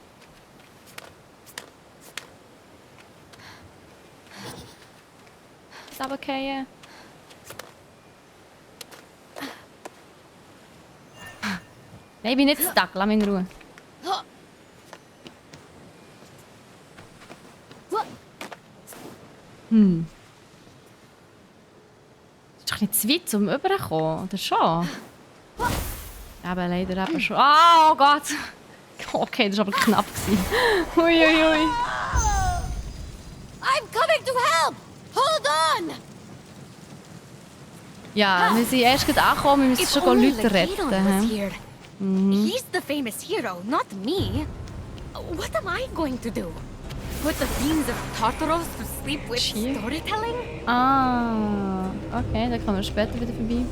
Ist aber keine... Nein, ich bin nicht stuck. Lass mich in Ruhe. Ist doch nicht zu weit, um rüberzukommen, oder schon? Aber leider eben schon. Oh Gott! Okay, das war aber knapp. Uiuiui. I'm coming to help! Hold on! Ja, wir sind erst gerade angekommen, wir müssen If schon only Leute Lakiron retten. was hä? here. He's the famous hero, not me. What am I going to do? Put the fiends of Tartaros to sleep with Chief. storytelling? Ah, okay, da kommen wir später wieder vorbei.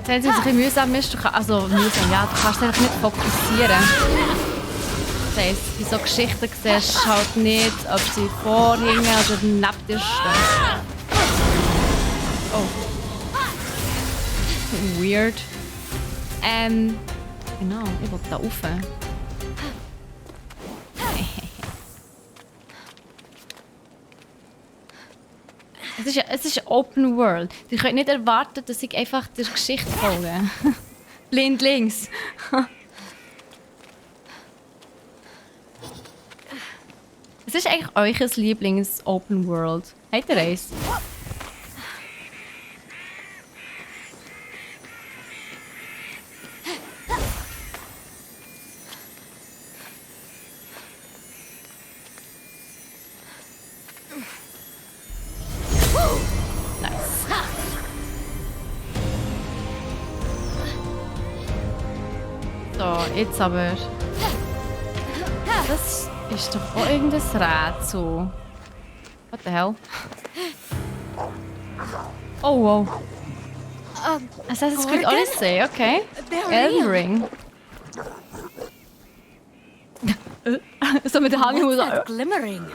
Wenn es ein bisschen mühsam ist, also mühsam, ja, du kannst einfach nicht fokussieren. Das heisst, bei so Geschichten siehst du halt nicht, ob sie vor, hinten oder neben dir stehen. Oh. Weird. Genau, ich will da rauf. Es ist Open World. Ihr könnt nicht erwarten, dass ich einfach der Geschichte folge. Blindlings. Was ist eigentlich euer Lieblings-Open World? Habt ihr eins? So, jetzt aber. Das ist doch auch irgendein Rätsel. What the hell? Oh wow. Assassin's Creed Odyssey, okay. Elden Ring. So mit der Hand What's that glimmering?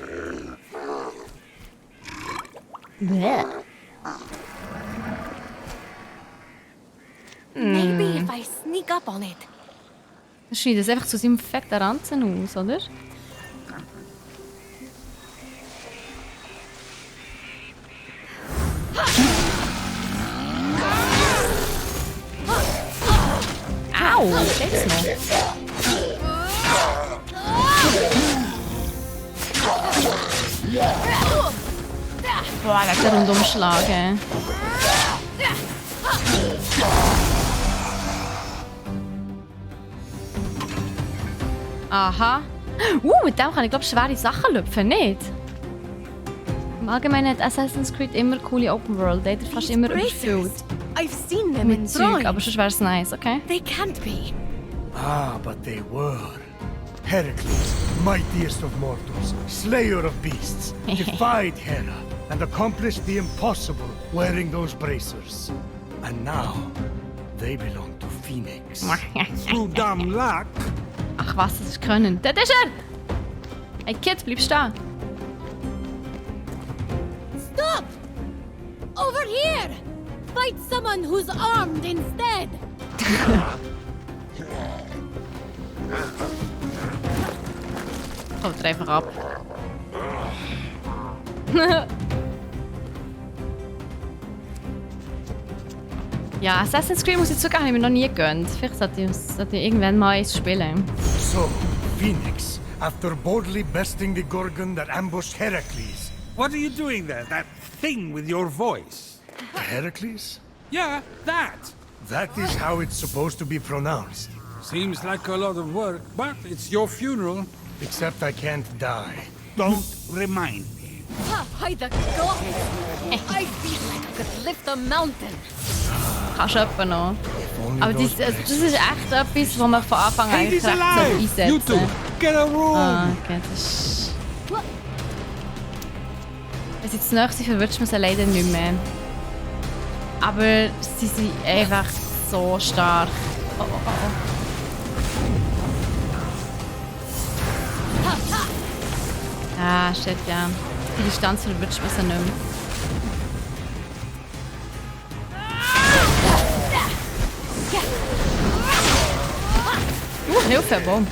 Hmm. Maybe if I sneak up on it. Das schneidet es einfach zu seinem fetten Ranzen aus, oder? Au, steht's noch? Boah, der hat den Rundumschlag, ey. Aha. Mit dem kann ich glaube schwere Sachen lüpfen, nicht? Im Allgemeinen hat Assassin's Creed immer coole Open World, leider fast immer überfüllt. I've seen them in Mit Zeug, aber drawings. sonst wäre es nice, okay? They can't be. Ah, but they were. Heracles, mightiest of mortals, slayer of beasts, defied Hera and accomplished the impossible wearing those bracers. And now, they belong to Phoenix. Through dumb luck. Ach was, das ist können. Dort ist er! Hey Kid, bleib stehen. Stop! Over here! Fight someone who's armed instead! Kommt er einfach ab. Ja, Assassin's Creed muss ich zugeben, habe ich mir noch nie gegönnt. Vielleicht sollte ich irgendwann mal eins spielen. So, Phoenix, after boldly besting the Gorgon that ambushed Heracles. What are you doing there? That thing with your voice? Heracles? Yeah, that. That is how it's supposed to be pronounced. Seems like a lot of work, but it's your funeral. Except I can't die. Don't remind me. By the gods! I feel like I could lift a mountain! Kannst du etwa noch. Only Aber those das ist bracers. echt etwas, was man von Anfang an Hey, eigentlich he's recht alive! You two, einsetzen. get a room! Ah, okay, das ist... Wenn sie jetzt nahe sind, verwirrt man sie leider nicht mehr. Aber sie sind einfach so stark. Oh, oh, oh. Ah, shit, ja. Die Distanz verwirrt man sie nicht mehr. Hilfe, Baum.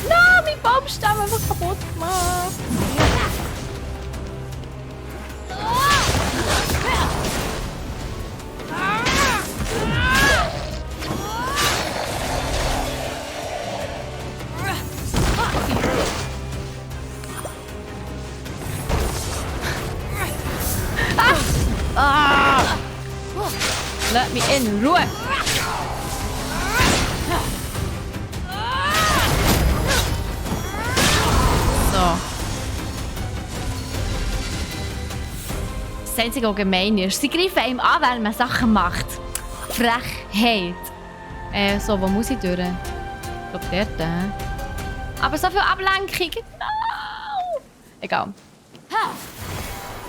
Nein, mein Baumstamm einfach kaputt gemacht. Ah! Lass mich in Ruhe. So. Das Einzige, was gemein ist, sie greifen einem an, wenn man Sachen macht. Frechheit. So, wo muss ich durch? Ich glaube, dort. Aber so viel Ablenkung. No! Egal.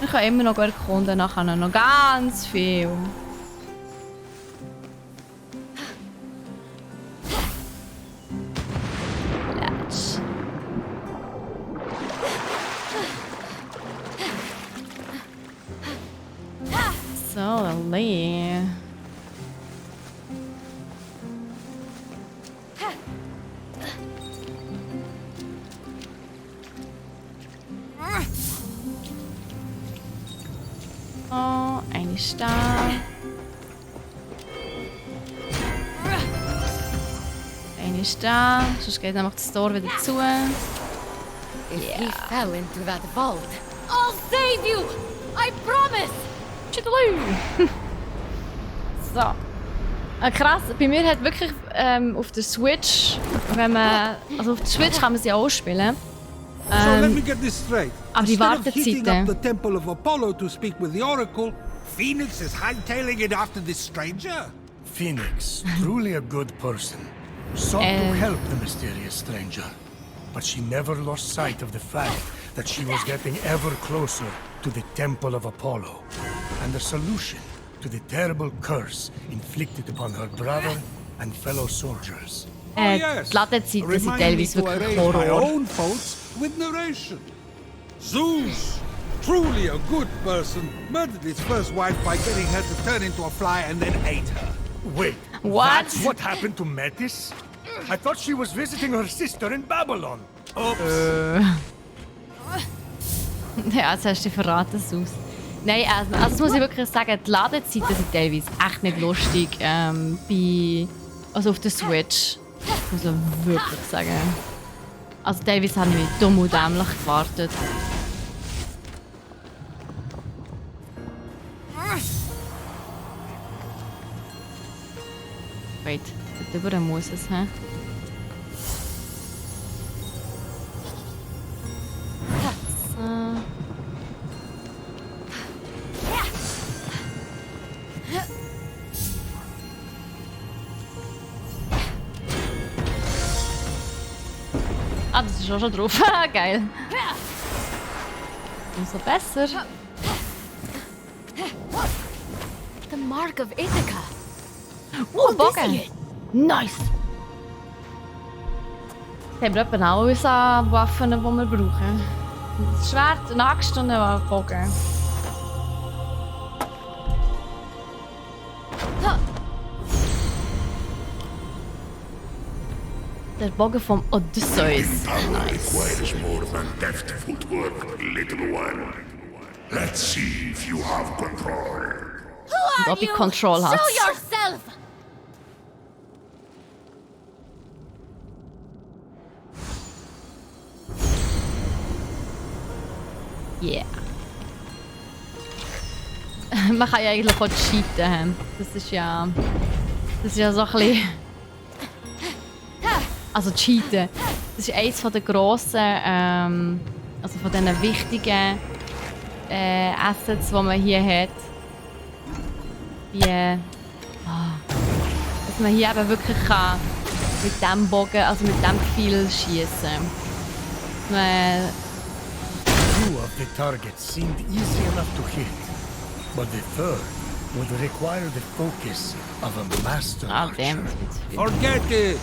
Wir können immer noch erkunden, nachher noch ganz viel. Let's. So, Lee. Oh, eine ist da. Eine ist da. Sonst geht nämlich das Tor wieder zu. If he fell into that vault, I'll save you! I promise! Tschüdelü. So. Krass, bei mir hat wirklich auf der Switch, wenn man, also auf der Switch kann man sie auch spielen. So let me get this straight. aber die Instead of heating Wartezeiten. up the Temple of Apollo to speak with the Oracle, Phoenix is hightailing it after this stranger? Phoenix, truly a good person, sought to help the mysterious stranger. But she never lost sight of the fact that she was getting ever closer to the Temple of Apollo and the solution to the terrible curse inflicted upon her brother and fellow soldiers. Die Ladezeiten sind teilweise Remind me to wirklich arrange my Horror. own faults with narration. Zeus, truly a good person, murdered his first wife by getting her to turn into a fly and then ate her. Wait, What? that's what happened to Metis? I thought she was visiting her sister in Babylon. Oops. Ja, jetzt hast du dich verraten, Sus. Nein, also das muss ich wirklich sagen, die Ladezeiten sind teilweise echt nicht lustig. Also auf der Switch. Muss ich wirklich sagen. Also teilweise habe ich wie dumm und dämlich gewartet. Wait, dort über muss es, hä? So. Ah, das ist auch schon drauf. Geil. Umso besser. The mark of Ithaca. Oh, this Bogen. is it. Nice. Jetzt haben wir etwa alles an Waffen, die wir brauchen. Ein Schwert, eine Axt und einen Bogen. Der Bogen vom Odysseus. Power Nice. requires more than deft footwork, little one. Let's see if you have control. Who are Ob ich you? Control hat. Show yourself! Yeah. Man kann ja eigentlich auch cheaten. Das ist ja so ein bisschen... Also cheaten. Das ist eines der grossen, also von diesen wichtigen Assets, die man hier hat. Wie, dass man hier eben wirklich kann mit diesem Bogen, also mit diesem Pfeil schießen. Two of the targets seemed easy enough to hit, but the third would require the focus of a master Ah, archer. damn. Forget it!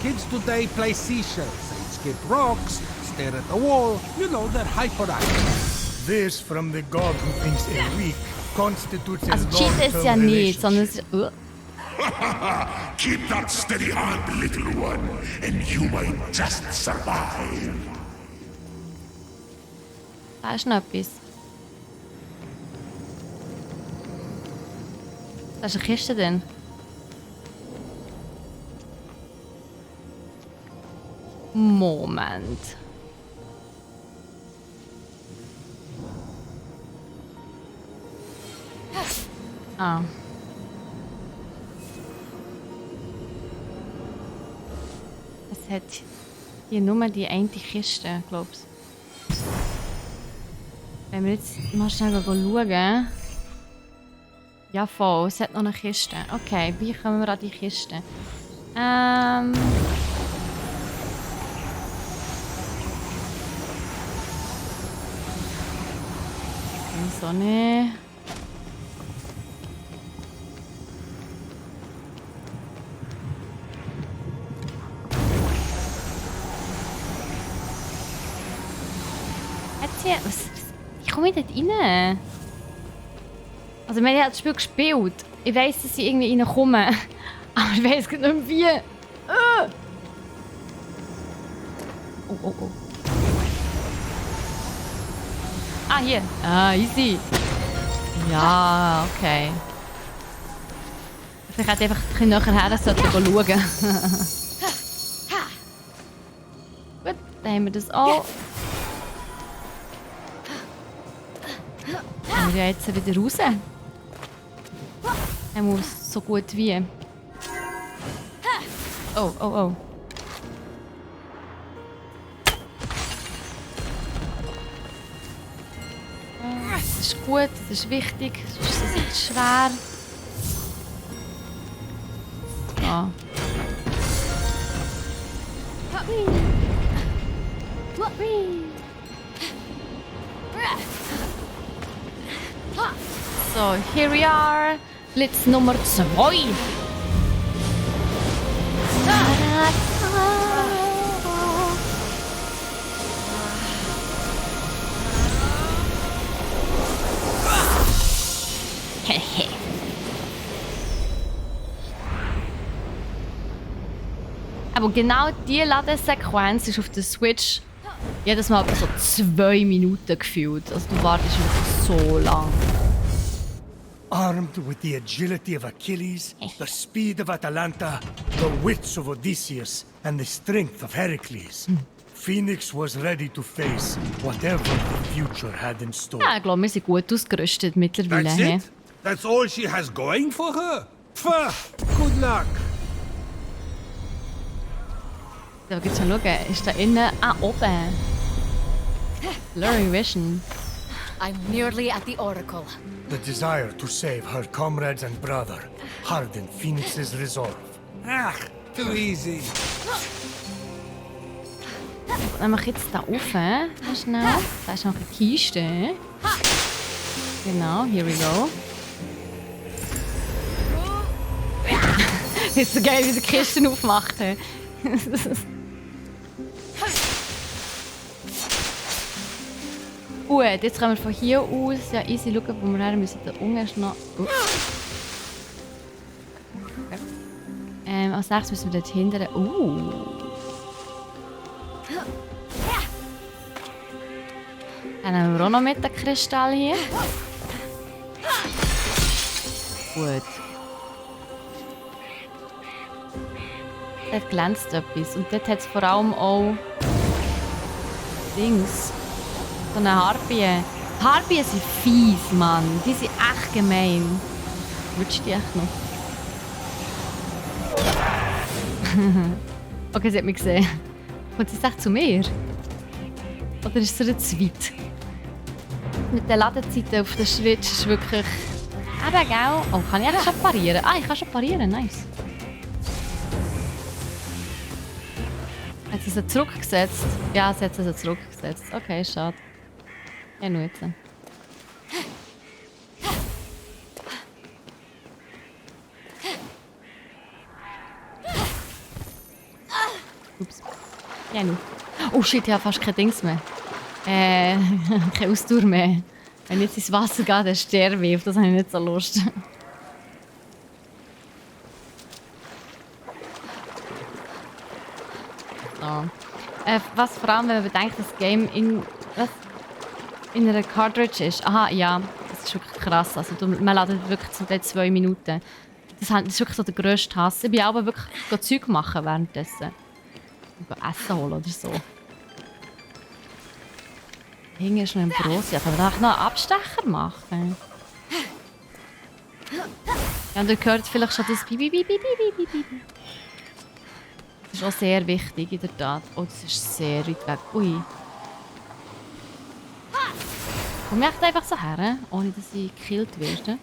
Kids today play seashells, they skip rocks, stare at the wall. You know, they're hyperactive. This from the god who thinks a week constitutes a Also cheaten ist ja long-term nicht, sondern relationship. es ist... Keep that steady hand, little one, and you might just survive. Da ist noch etwas. Da ist eine Kiste drin. Moment. Ah. Es hat hier nur die eine Kiste, glaubst du? Wenn wir jetzt mal schnell schauen. Ja, voll. Es hat noch eine Kiste. Okay, wie kommen wir an die Kiste? So ne. Ich komme nicht rein. Also, wir haben das Spiel gespielt. Ich weiss, dass ich irgendwie reinkomme. Aber ich weiss nicht mehr wie. Oh, oh, oh. Ah, hier. Ah, easy. Ja, okay. Vielleicht hätte ich einfach ein bisschen näher her schauen. Gut, dann haben wir das auch. Dann wir jetzt wieder raus. Er muss so gut wie. Oh, oh, oh. Das ist gut, das ist wichtig, sonst ist es jetzt schwer. Ah. So, here we are. Blitz Nummer 2. Aber genau diese Ladesequenz ist auf der Switch jedes Mal so 2 Minuten gefühlt. Also du wartest wirklich so lang. Armed with the agility of Achilles, the speed of Atalanta, the wits of Odysseus, and the strength of Heracles, Phoenix was ready to face whatever the future had in store. Ja, ich glaube, wir sind gut ausgerüstet mittlerweile. That's He? it? That's all she has going for her? Pfah, good luck. Da gibt's mal schauen. Ist da innen? Ah, oben. Blurry Vision. I'm nearly at the Oracle. The desire to save her comrades and brother hardened Phoenix's resolve. Ach, too easy. Dann mache ich jetzt da rauf. Schnell. Da ist noch eine Kiste. Genau, here we go. Das ist so geil, wie sie Kisten aufmacht. Gut, jetzt können wir von hier aus ja easy schauen, wo wir her müssen. Da unten ist noch... Okay. Als nächstes müssen wir dort hinten... Dann haben wir auch noch mit den Kristall hier. Gut. Dort glänzt etwas. Und dort hat es vor allem auch... Dings. So eine Harpie. Harpien sind fies, Mann. Die sind echt gemein. Willst du die echt noch? Okay, sie hat mich gesehen. Kommt sie echt zu mir? Oder ist sie zu weit? Mit den Ladezeiten auf der Switch ist wirklich... Eben, gell? Oh, kann ich eigentlich schon parieren? Ah, ich kann schon parieren. Nice. Hat sie sie zurückgesetzt? Ja, sie hat sie zurückgesetzt. Okay, schade. Ja, nur jetzt. Ups. Ja, nur. Oh shit, ich habe fast kein Dings mehr. Keine Ausdauer mehr. Wenn ich jetzt ins Wasser gehe, dann sterbe ich. Auf das habe ich nicht so Lust. So. Was vor allem, wenn man bedenkt, dass das Game in einer Cartridge ist. Aha, ja, das ist wirklich krass. Also, man ladet wirklich zu den 2 Minuten. Das ist wirklich so der grösste Hass. Ich bin auch wirklich Zeug machen währenddessen. Essen holen oder so. Hinten ist noch ein Brot. Ja, kann man noch einen Abstecher machen? Ja, und ihr hört vielleicht schon das Bibi. Das ist auch sehr wichtig, in der Tat. Oh, das ist sehr weit weg. Ui. Komm ich einfach so her, ohne dass ich gekillt werde?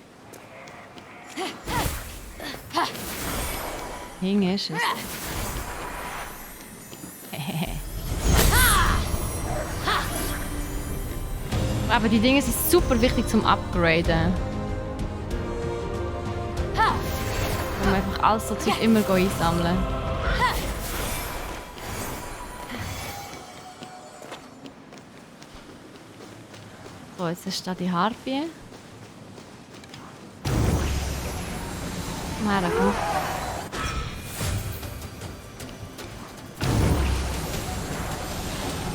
Hinten ist es. Aber die Dinge sind super wichtig zum Upgraden. Wenn wir einfach alles so Zeug immer einsammeln. So, jetzt ist da die Harpie. Komm her, komm.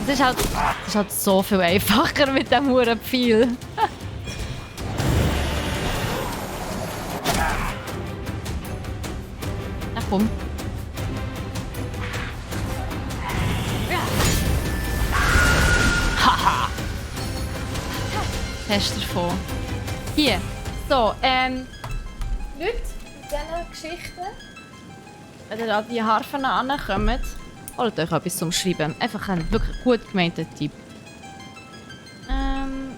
Das ist halt so viel einfacher mit dem Hurenpfeil. Na komm. Haha! Hast du davon? Hier. So, Leute, in diesen Geschichten, wenn ihr an die Harfen ankommt, holt euch etwas zum Schreiben. Einfach ein wirklich gut gemeinter Tipp.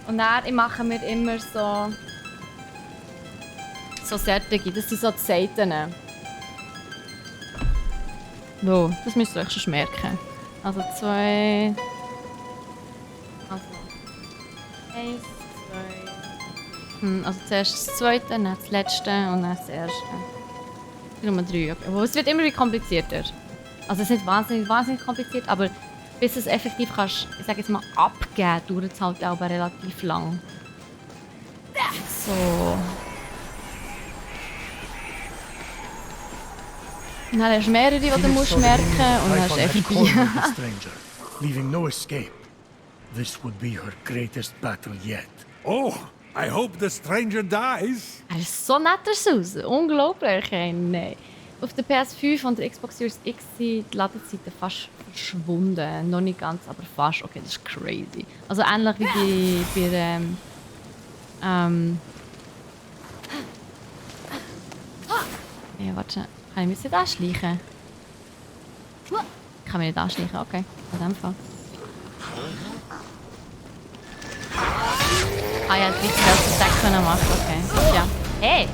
Und dann machen wir immer so Sättige. Das sind so die Seiten. So, das müsst ihr euch schon merken. Also 2. Also 1, 2. Also zuerst das zweite, dann das letzte und dann das erste. Nummer 3. Okay. Aber es wird immer komplizierter. Also es ist nicht wahnsinnig kompliziert, aber bis du es effektiv kannst, ich sage jetzt mal, abgeben, dauert es halt auch relativ lang. So. Und dann hast du mehrere, die du musst merken und dann hast du Typhon had vorbei. cornered the stranger, leaving no escape. This would be her greatest battle yet. Oh, I hope the stranger dies. Er ist so nett aus. Unglaublich. Hey, nein. Auf der PS5 und der Xbox Series X sind die Ladezeiten fast verschwunden. Noch nicht ganz, aber fast. Okay, das ist crazy. Also ähnlich wie bei ja, warte. Kann ich mich nicht anschleichen? Ich kann mich nicht anschleichen, okay. In dem Fall. Ah ja, gleich das Stack können machen, okay. Ja. Hey!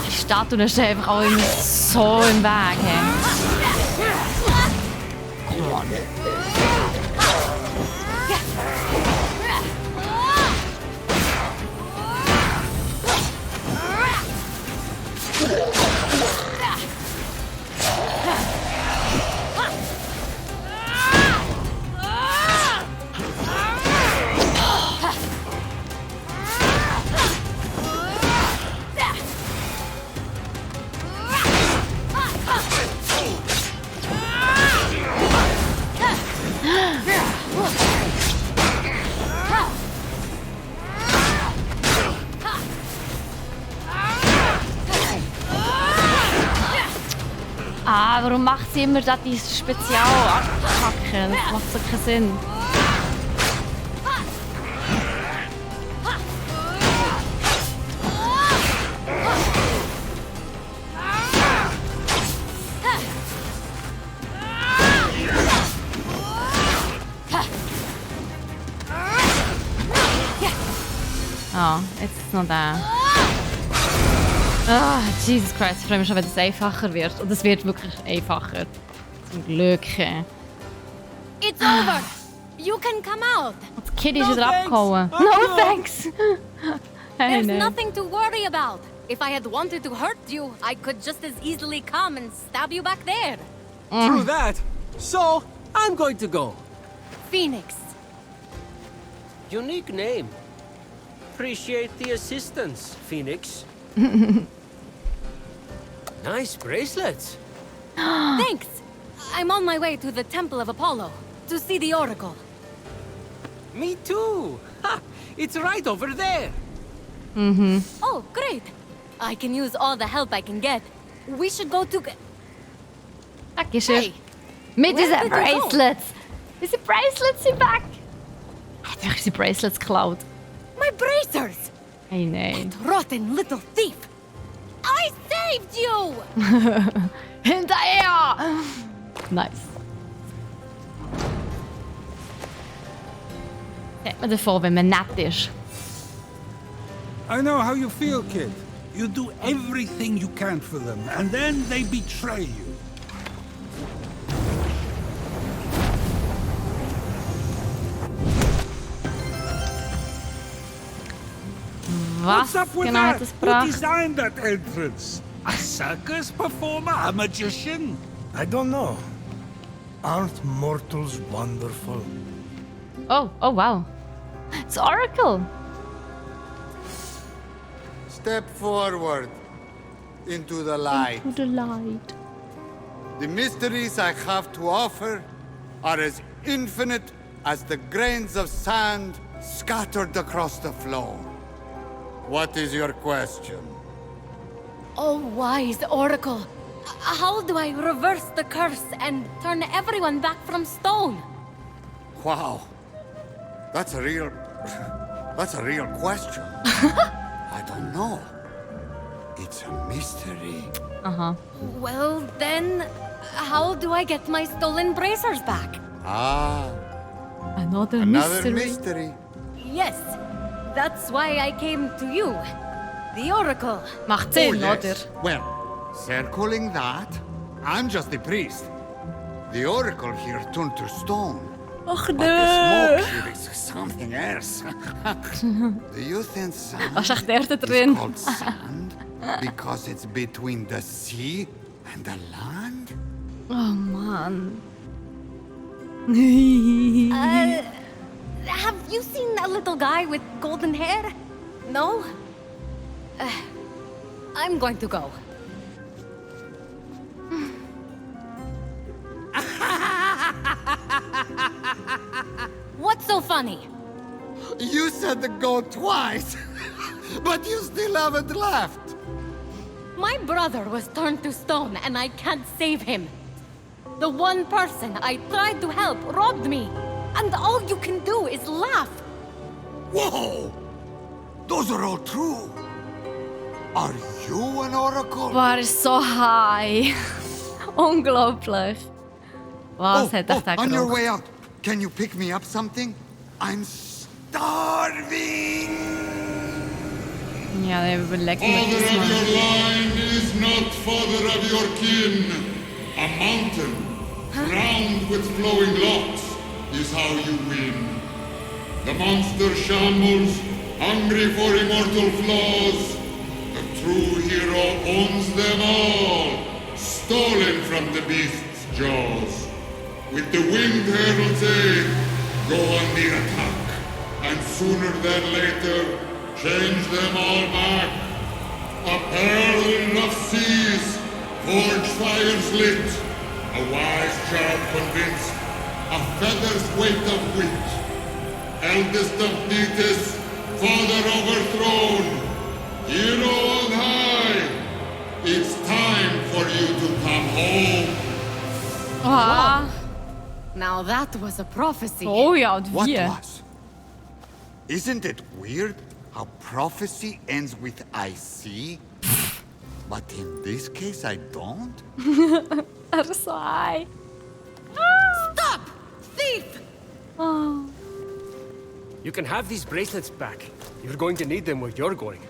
Die Statuen stehen einfach auch immer so im Weg. Hey. Come on. Ah, warum macht sie immer da diese Spezialattacke? Das macht so keinen Sinn. Ah, jetzt ist es noch da. Ah, Jesus Christ, ich freue mich schon, wenn es einfacher wird. Und es wird wirklich einfacher. Zum Glück. It's over. You can come out. Und das Kind ist wieder abgehauen. No thanks! Hey, There's nein. nothing to worry about. If I had wanted to hurt you, I could just as easily come and stab you back there. True that. So, I'm going to go. Phoenix. Unique name. Appreciate the assistance, Phoenix. Nice bracelets. Thanks. I'm on my way to the Temple of Apollo to see the Oracle. Me too. Ha! It's right over there. Oh, great. I can use all the help I can get. We should go to... Dankeschön. Hey, Mit where diesen did you go? Bracelets. Diese Bracelets sind weg. Er hat wirklich die Bracelets geklaut. my bracers! Hey, nein. Rotten little thief! I saved you! Hinterher! Nice. Sagt man davon, wenn man nett ist. I know how you feel, kid. You do everything you can for them, and then they betray you. Was What's up with genau that? hat es Who gebracht? designed that entrance? A circus performer? A magician? I don't know. Aren't mortals wonderful? Oh, wow. It's Oracle. Step forward into the light. To the light. The mysteries I have to offer are as infinite as the grains of sand scattered across the floor. What is your question? Oh, wise Oracle, How do I reverse the curse and turn everyone back from stone? Wow. That's a real question. I don't know. It's a mystery. Well, then, how do I get my stolen bracers back? Another Another mystery. mystery. Yes, that's why I came to you. The Oracle. Macht Sinn, yes. oder? Well, circling that, I'm just a priest. The oracle here turned to stone. Ach But the smoke here is something else. Do you think sand Was ist echt der da drin? is called sand because it's between the sea and the land? Oh Mann. Have you seen a little guy with golden hair? No? I'm going to go. What's so funny? You said the go twice, but you still haven't left. My brother was turned to stone and I can't save him. The one person I tried to help robbed me. And all you can do is laugh. Whoa! Those are all true. Are you an oracle? Boah, er ist so high. Unglaublich. Was hat echt der on your gerockt? way out, can you pick me up something? I'm starving. Ja, der überlegt mir Father das of mal. your line is not father of your kin. A mountain, crowned with flowing locks, is how you win. The monster shambles, hungry for immortal flaws. The true hero owns them all, stolen from the beast's jaws. With the winged herald's aid, go on the attack, and sooner than later, change them all back. A pearl of seas, forge fires lit, a wise child convinced, a feather's weight of wit. Eldest of Thetis, father overthrown, hero on high, it's time for you to come home. Oha. Now that was a prophecy. Oh ja, und What wie? was? Isn't it weird how prophecy ends with I see? But in this case, I don't? Er ist so high. Stop! Thief! Oh. You can have these bracelets back. You're going to need them where you're going.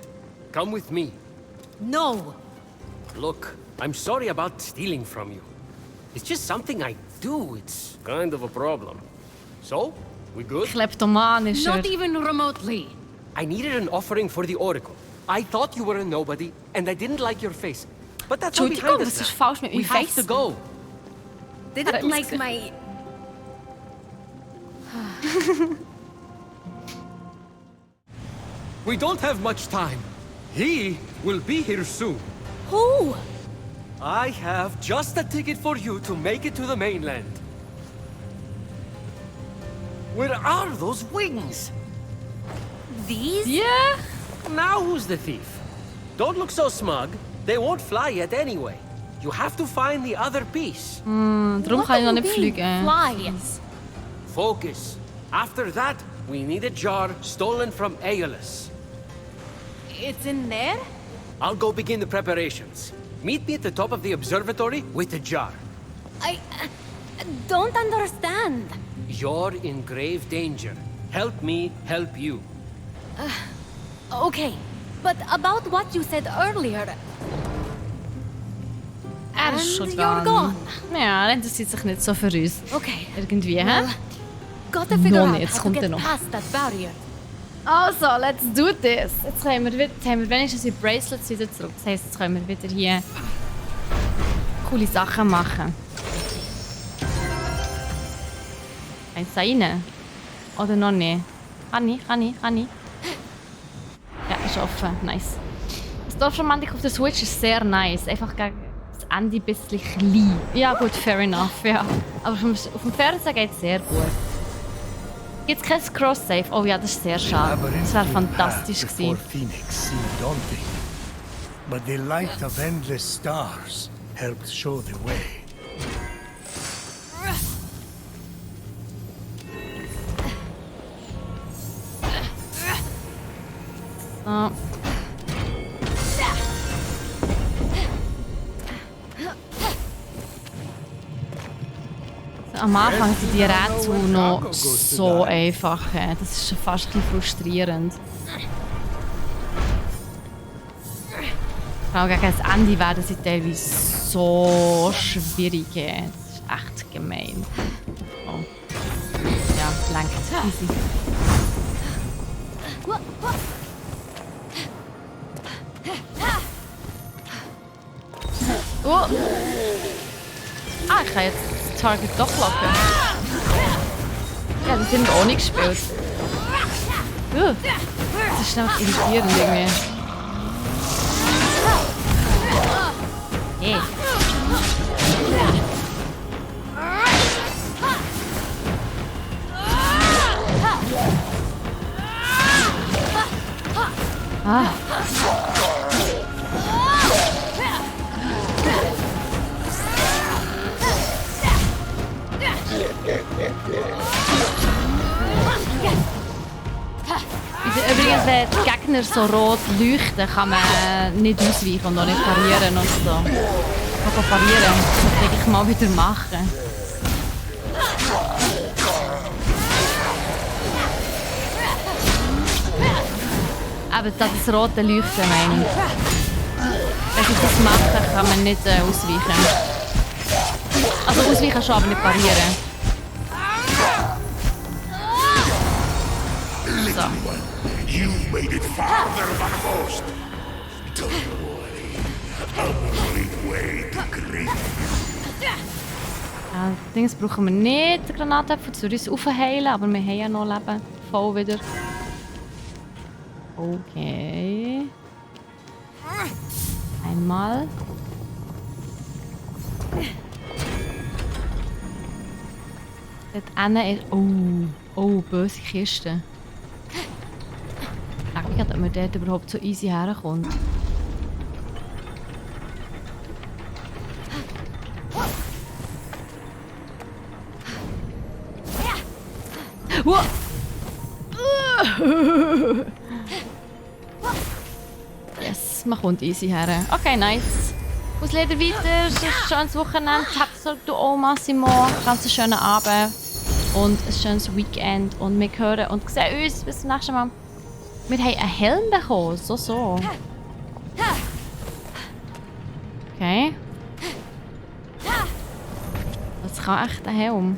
Come with me. No! Look, I'm sorry about stealing from you. It's just something I do. It's kind of a problem. So, we good? Kleptomanischer. Not even remotely. I needed an offering for the Oracle. I thought you were a nobody, and I didn't like your face. But that's all Entschuldigung, behind us was ist now. falsch mit We meinem have Face? to go. Didn't muss like gesehen. my... We don't have much time. He will be here soon. Who? I have just a ticket for you to make it to the mainland. Where are those wings? These? Yeah. Now who's the thief? Don't look so smug. They won't fly yet anyway. You have to find the other piece. Darum kann ich noch nicht fliegen. Fly. Focus. After that, we need a jar stolen from Aeolus. It's in there? I'll go begin the preparations. Meet me at the top of the observatory with the jar. I don't understand. You're in grave danger. Help me help you. Okay, but about what you said earlier, Er ist schon and dran. you're gone. Ja, er interessiert sich nicht so für uns. Okay. Irgendwie, hä? Well, gotta figure Noch out nicht, jetzt how to kommt er get noch. past that barrier. Also, let's do this. Jetzt haben wir wenigstens die Bracelets wieder zurück. Das heisst, jetzt können wir wieder hier coole Sachen machen. Eins da rein? Oder noch nicht? Kann ich? Ja, ist offen. Nice. Das Dorfromantik auf der Switch ist sehr nice. Einfach gegen das Ende ein bisschen klein. Ja gut, fair enough, ja. Aber auf dem Fernseher geht es sehr gut. Gibt es kein Cross-Save? Oh ja, das ist sehr schade. Das wäre fantastisch before gewesen. Phoenix seemed daunting. But the light of endless stars helped show the way. So. Am Anfang sind die Rätsel noch so einfach. Das ist schon fast ein bisschen frustrierend. Auch gegen das Ende werden sie teilweise so schwierig. Das ist echt gemein. Oh. Ja, lenkt. Easy. Oh. Ah, ich kann jetzt das Target doch locken. Ja, das haben wir auch nicht gespielt. Das ist einfach irritierend irgendwie. Hey. Ah. Übrigens, wenn die Gegner so rot leuchten, kann man nicht ausweichen und auch nicht parieren und so. Man kann parieren, das sollte ich mal wieder machen. Aber das rote Leuchten, meine ich. Wenn ich das mache, kann man nicht ausweichen. Also ausweichen schon, aber nicht parieren. So. You've made it farther than most. Don't worry. I'll find way to greet you. Ja, Dings brauchen wir nicht, die Granatäpfel, zu uns aufheilen, aber wir haben ja noch Leben. Voll wieder. Okay. Einmal. Dort hinten ist... Oh, böse Kiste. Ich frage mich, ob man dort überhaupt so easy herkommt. Wow. Yes, man kommt easy her. Okay, nice. Aus Leder weiter, es ist ein schönes Wochenende. Habt du auch, Massimo. Ganz einen schönen Abend und ein schönes Weekend. Und wir hören und sehen uns bis zum nächsten Mal. Wir haben einen Helm bekommen, so. Okay. Das kann echt ein Helm.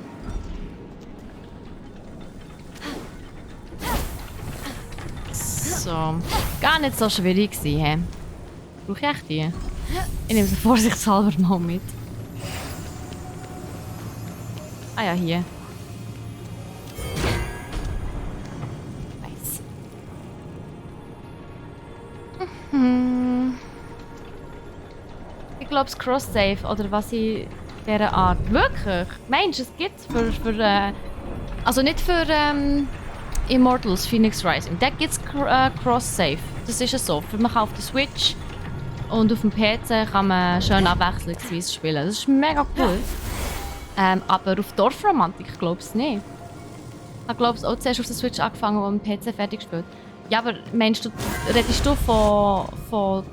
So. Gar nicht so schwierig gewesen. Brauche ich echt die? Ich nehme sie vorsichtshalber mal mit. Ah ja, hier. Nice. Ich glaube, es Cross-Save oder was in dieser Art. Wirklich? Meinst du, es gibt für also nicht für Immortals Phoenix Rising. Da gibt es Cross-Save. Das ist es so. Man kann auf der Switch und auf dem PC kann man schön abwechslungsweise spielen. Das ist mega cool. Aber auf Dorfromantik glaube ich nicht. Ich glaube es auch zuerst auf der Switch angefangen und am PC fertig gespielt. Ja, aber meinst du, redest du von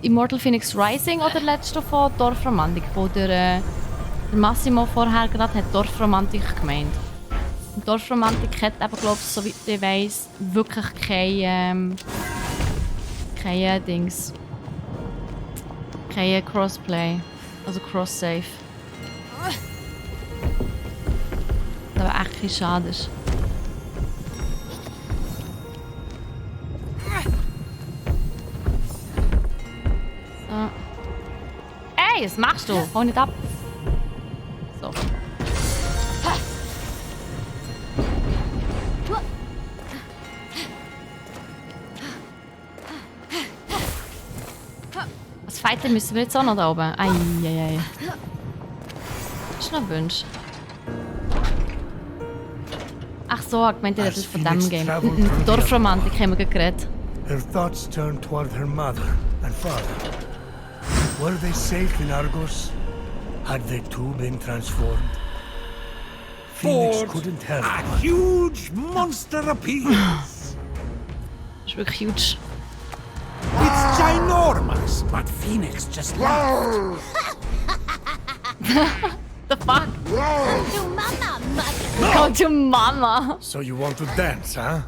Immortal Phoenix Rising oder redest du von Dorfromantik? Wo der Massimo vorher gerade hat Dorfromantik gemeint. Und Dorfromantik hat aber, glaube ich, so wie ich weiss, wirklich kein Dings. Kein Crossplay. Also Cross-Save. Das aber echt viel schade ist. So. Ey, was machst du? Hau nicht ab. So. Als Fighter müssen wir jetzt auch noch da oben. Eieiei. Hast du noch Wünsche? Ach so, ich meinte, das ist von dem Game. Dorfromantik haben wir geredet. Her thoughts turned toward her mother and father. Were they safe in Argos? Had they too been transformed? Phoenix Ford, couldn't help a but... huge monster appears. Das ist wirklich huge. It's ginormous, but Phoenix just laughs. The fuck? To Mama, Mother. Go to Mama. So you want to dance, huh?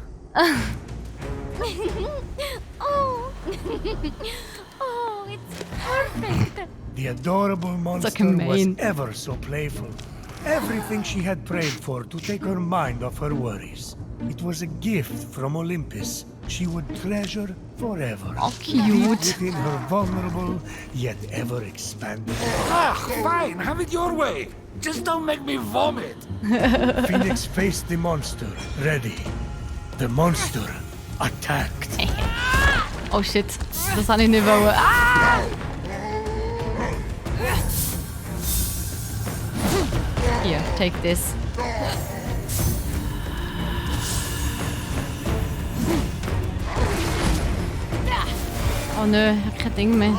Oh. Oh, it's perfect. The adorable monster gemein. was ever so playful. Everything she had prayed for to take her mind off her worries. It was a gift from Olympus she would treasure forever. Oh, Deep cute. within her vulnerable, yet ever expanding. Ah, fine, have it your way. Just don't make me vomit. Phoenix faced the monster, ready. The monster attacked. Oh shit, das habe ich nicht wollen. Ah! Hier, take this. Oh nö, ich habe kein Ding mehr.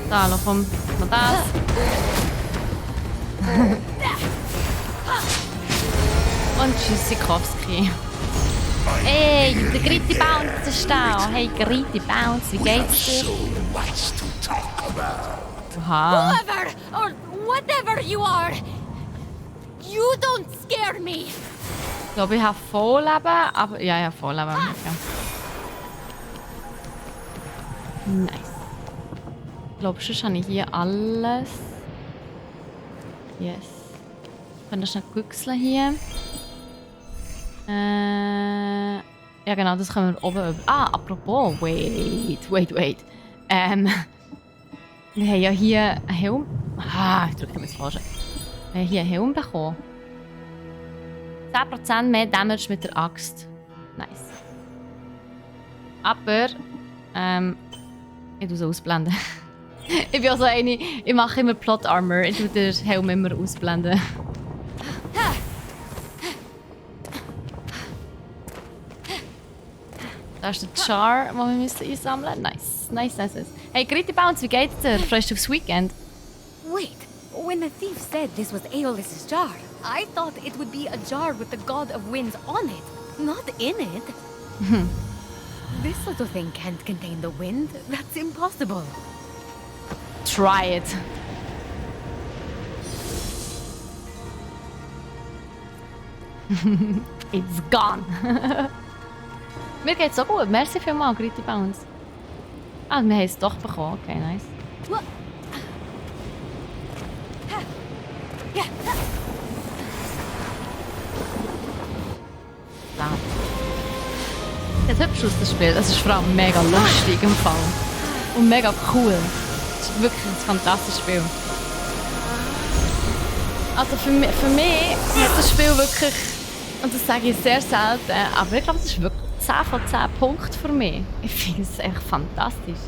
Da, noch komm. Mal das. Und Tschüssikowski. Ey, der Gritti Bounce ist da. Hey, Gritti Bounce, wie geht's dir? So much to talk about. Oha. Whoever or whatever you are, you don't scare me. Ich glaube, ich habe Vollleben, aber... Ja, ja, Vollleben. Ja. Nice. Ich glaube, sonst habe ich hier alles. Yes. Ich kann das schnell güchseln hier. Ja genau, das können wir oben über... Ah, apropos. Wait. Wir haben ja hier einen Helm... Ah, ich drücke mir das falsch. Wir haben hier einen Helm bekommen. 10% mehr Damage mit der Axt. Nice. Aber... ich tue es ausblenden. Ich bin also eine... Ich mache immer Plot Armor. Ich tue den Helm immer ausblenden. Da ist der Char, den wir einsammeln müssen. Nice. Hey, Gritti Bounce, wie geht's dir? Freust du aufs Weekend? Wait, when the thief said this was Aeolus's jar, I thought it would be a jar with the god of winds on it, not in it. This little thing can't contain the wind. That's impossible. Try it. It's gone. Mir geht's so gut. Merci vielmals, Gritti Bounce. Ah, wir haben es doch bekommen. Okay, nice. Da. Das ist hübsch aus, das Spiel. Es ist vor allem mega lustig im Fall. Und mega cool. Es ist wirklich ein fantastisches Spiel. Also für mich hat das Spiel wirklich, und das sage ich sehr selten, aber ich glaube, es ist wirklich 10 von 10 Punkten für mich. Ich finde es echt fantastisch.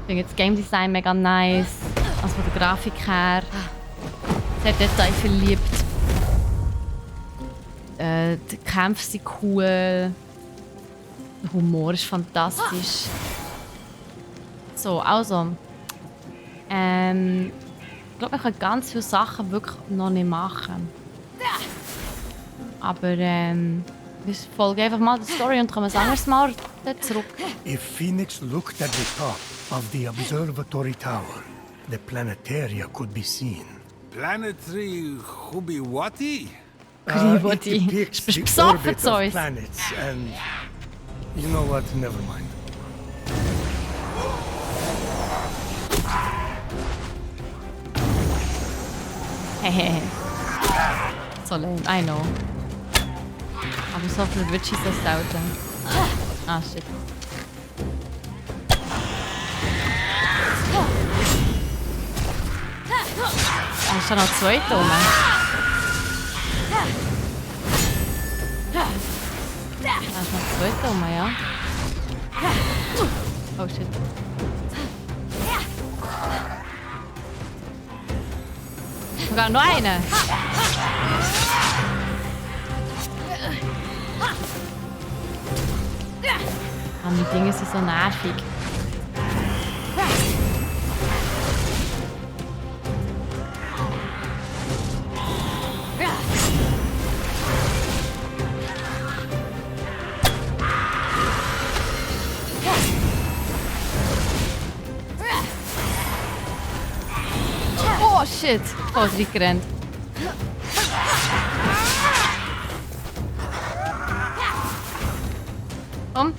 Ich finde das Game Design mega nice. Also von der Grafik her. Sehr detailverliebt. Die Kämpfe sind cool. Der Humor ist fantastisch. So, also. Ich glaube, man kann ganz viele Sachen wirklich noch nicht machen. Aber wir folgen einfach mal der Story und kommen ein anderes Mal zurück. If Phoenix looked at the top of the observatory tower, the planetaria could be seen. Planetary Hubiwati? Griwati. It depicts Bist du the besoffen orbit zu of uns? planets and... You know what? Never mind. Hehehe. So lame, I know. Aber so viel Witches so selten. Ah, shit. Da ist da noch zwei rum. Da ist noch zwei rum, ja. Oh shit. Sogar noch eine. Ah, die Dinge sind so nervig. Oh shit! Oh, ist reingerannt. Komm.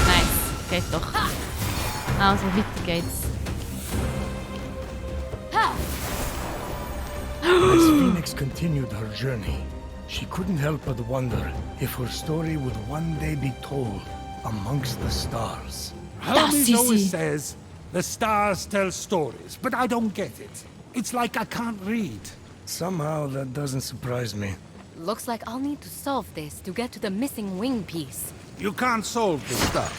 Nice. Geht doch. Also, weiter geht's. As Phoenix continued her journey, she couldn't help but wonder if her story would one day be told amongst the stars. Hermes easy. always says the stars tell stories, but I don't get it. It's like I can't read. Somehow that doesn't surprise me. Looks like I'll need to solve this to get to the missing wing piece. You can't solve the stars.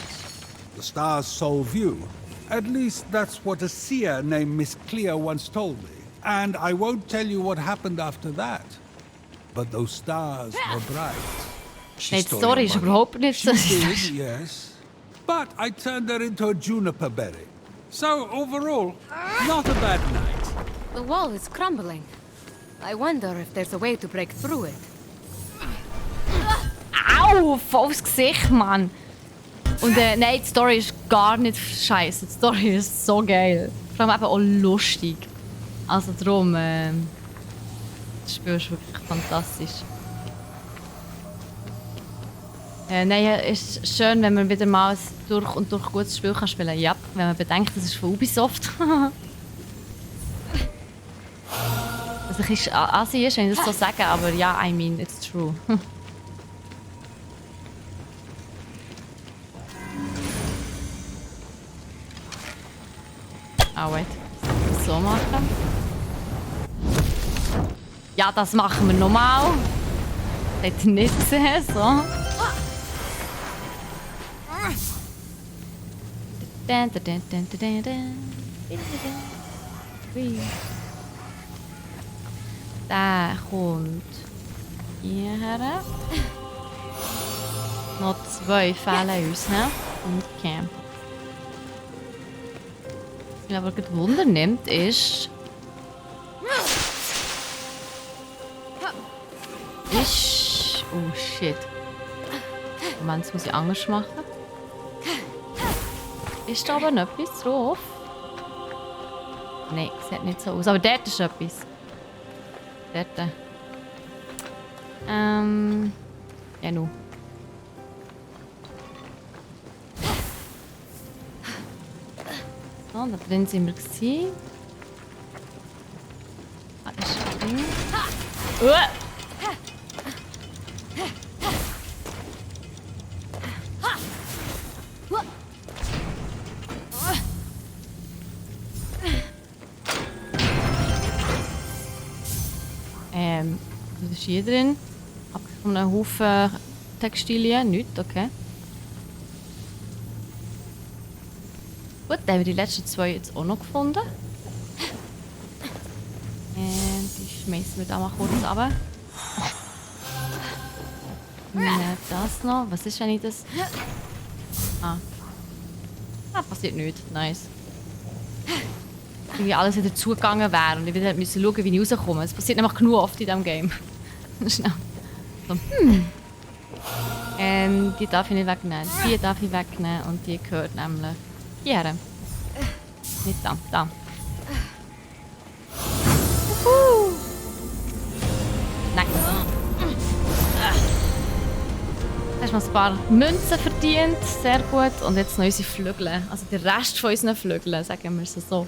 The stars solve you. At least that's what a seer named Miss Clea once told me. And I won't tell you what happened after that. But those stars were bright. Nein, die Story ist überhaupt nicht so. She did, yes. But I turned her into a juniper berry. So overall, not a bad night. The wall is crumbling. I wonder if there's a way to break through it. Au! Voll aufs Gesicht, Mann! Und nein, die Story ist gar nicht scheiße. Die Story ist so geil. Vor allem eben auch lustig. Also darum, das Spiel ist wirklich fantastisch. Nein, es ist schön, wenn man wieder mal ein durch und durch gutes Spiel kann spielen kann. Ja, wenn man bedenkt, das ist von Ubisoft. Was ein bisschen assi ist, wenn ich das so sage, aber ja, I mean, it's true. Ah, wait. Das so machen. Ja, das machen wir nochmal. Das hätte ich nicht gesehen, so. Der kommt hierher. Noch 2 fehlen uns, ne? Okay. Was mich aber gerade Wunder nimmt, ist... Oh shit. Moment, das muss ich anders machen. Ist da aber noch etwas drauf? Nein, sieht nicht so aus. Aber dort ist etwas. Dort. Ja, nu. So, da drin sind wir gewesen. Ah, ist drin. Was ist hier drin? Abgesehen von einem Haufen Textilien. Nichts, okay. Gut, dann haben wir die letzten 2 jetzt auch noch gefunden. Die schmeißen wir da mal kurz runter. Das noch. Was ist, wenn ich das... Ah, passiert nichts. Nice. Irgendwie alles wieder zugegangen wäre und ich wieder müssen schauen, wie ich rauskomme. Es passiert nämlich genug oft in diesem Game. Schnell. So, die darf ich nicht wegnehmen. Die darf ich wegnehmen und die gehört nämlich hier. Nicht da, da. Nice. Da hast du noch ein paar Münzen verdient. Sehr gut. Und jetzt noch unsere Flügel. Also der Rest von unseren Flügeln, sagen wir es so.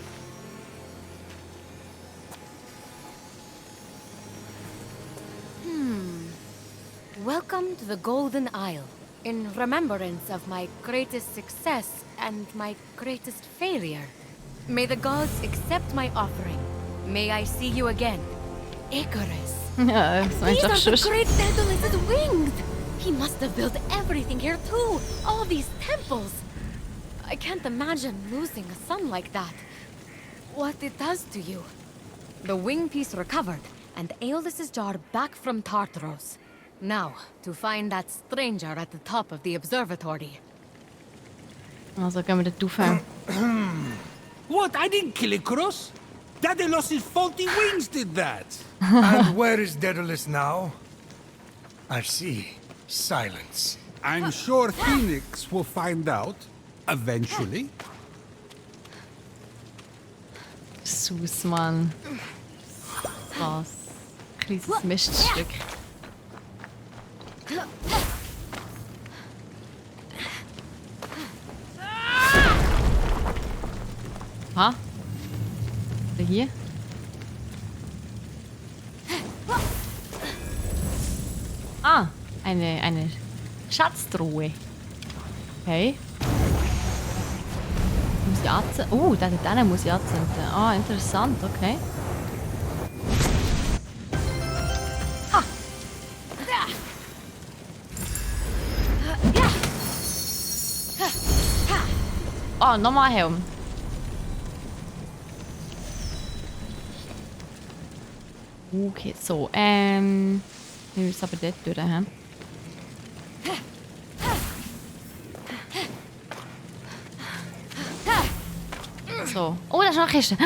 Welcome to the Golden Isle. in remembrance of my greatest success and my greatest failure. May the gods accept my offering. May I see you again. Icarus. Ja, das meinst These du are doch the schon. great Daedalus' wings! He must have built everything here too! All these temples! I can't imagine losing a son like that. What it does to you. The wing piece recovered, and Aeolus's jar back from Tartaros. Now, to find that stranger at the top of the observatory. Also gehen wir dort rauf. What? I didn't kill Icarus. Daedalus' faulty wings did that. And where is Daedalus now? I see. Silence. I'm sure Phoenix will find out eventually. Sus, Mann. Was? Kleines Miststück. Ha? Hier? Ah, eine Schatztruhe. Okay. Muss ich anzünden? Oh, den muss ich anzünden. Ah, interessant, okay. Ah! Oh, nochmal Helm. Okay, so, wir müssen aber dort durch, hä? So. Oh, da ist noch eine Kiste.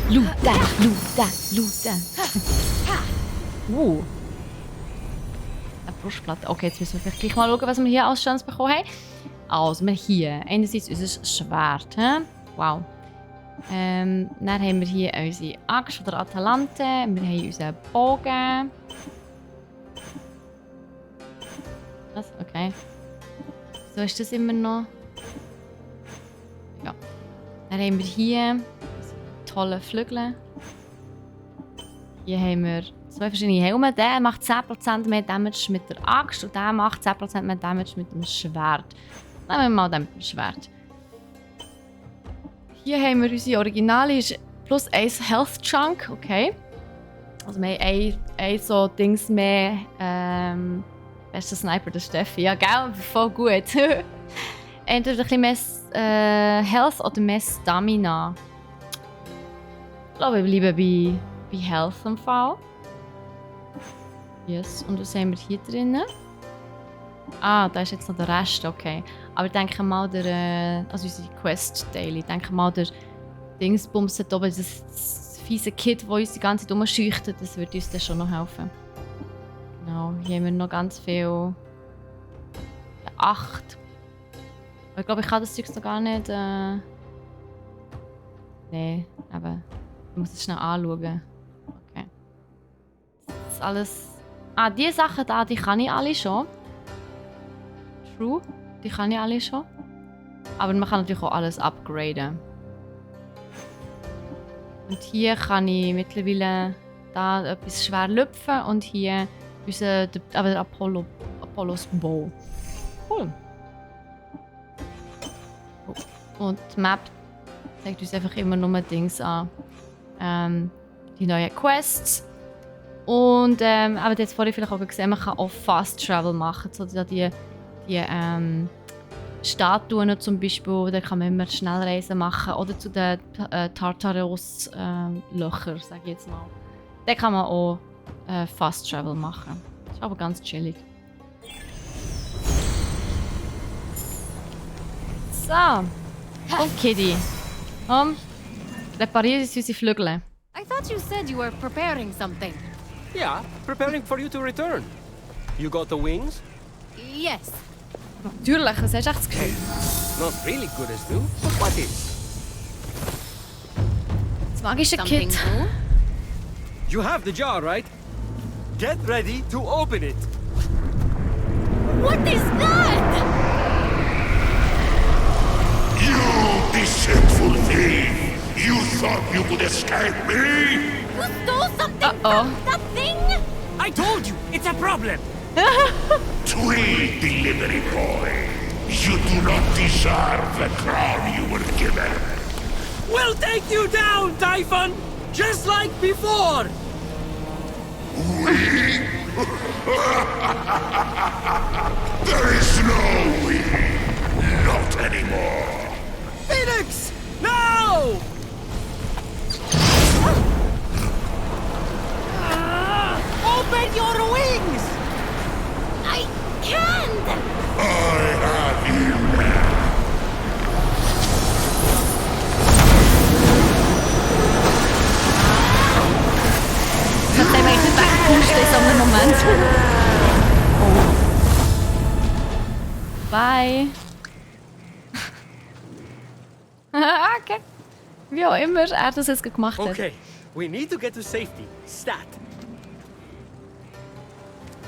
Looten, looten, looten. Eine Brustplatte. Okay, jetzt müssen wir vielleicht gleich mal schauen, was wir hier als Chance bekommen haben. Also, wir haben hier einerseits unser Schwert. He? Wow. Dann haben wir hier unsere Axt oder Atalante. Wir haben unseren Bogen. Was? Okay. So ist das immer noch. Ja. Dann haben wir hier tolle Flügel. Hier haben wir zwei verschiedene Helme. Der macht 10% mehr Damage mit der Axt und der macht 10% mehr Damage mit dem Schwert. Nehmen wir mal den mit dem Schwert. Hier haben wir unsere Originale, ist plus 1 Health Chunk, okay. Also wir haben ein so Dings mehr, bester Sniper der Steffi, ja gell, voll gut. Entweder ein bisschen mehr Health oder mehr Stamina. Ich glaube, ich bleibe bei Health im Fall. Yes, und was haben wir hier drinnen? Ah, da ist jetzt noch der Rest, okay. Aber ich denke mal, also unsere Quest Daily, ich denke mal, der Dingsbums da oben, das fiese Kid, das uns die ganze Zeit rumscheuchtet, das würde uns dann schon noch helfen. Genau, hier haben wir noch ganz viel. 8. Aber ich glaube, ich kann das Zeug noch gar nicht. Nein, aber ich muss es schnell anschauen. Okay. Das ist alles. Ah, diese Sachen da, die kann ich alle schon. True, die kann ich alle schon. Aber man kann natürlich auch alles upgraden. Und hier kann ich mittlerweile da etwas schwer lüpfen und hier der Apollos Bow. Cool. Und die Map zeigt uns einfach immer nur Dings an. Die neuen Quests. Und aber jetzt vorhin vielleicht auch gesehen, man kann auch Fast Travel machen. So die Statuen zum Beispiel, da kann man immer Schnellreisen machen. Oder zu den Tartaros-Löchern, sage ich jetzt mal. Da kann man auch Fast Travel machen. Das ist aber ganz chillig. So. Komm, Kitty. Komm. Repariere unsere Flügel. I thought you said you were preparing something. Yeah, preparing for you to return. You got the wings? Yes. Natürlich, was hast du echt das Gefühl? Not really good as new, but what is? Das magische Something Kit. new? You have the jar, right? Get ready to open it. What is that? You deceitful thief! You thought you could escape me? You stole something Uh-oh. from that thing? I told you, it's a problem. Tweed delivery boy. You do not deserve the crown you were given. We'll take you down, Typhon! Just like before! We? There is no we. Not anymore. Phoenix! No! Open your wings! I can't! I have you now. Dat zijn we echt weggepusht in zo'n moment. Oh. Bye. Okay. Wie auch immer er das jetzt gemacht hat. Okay, we need to get to safety. Stat.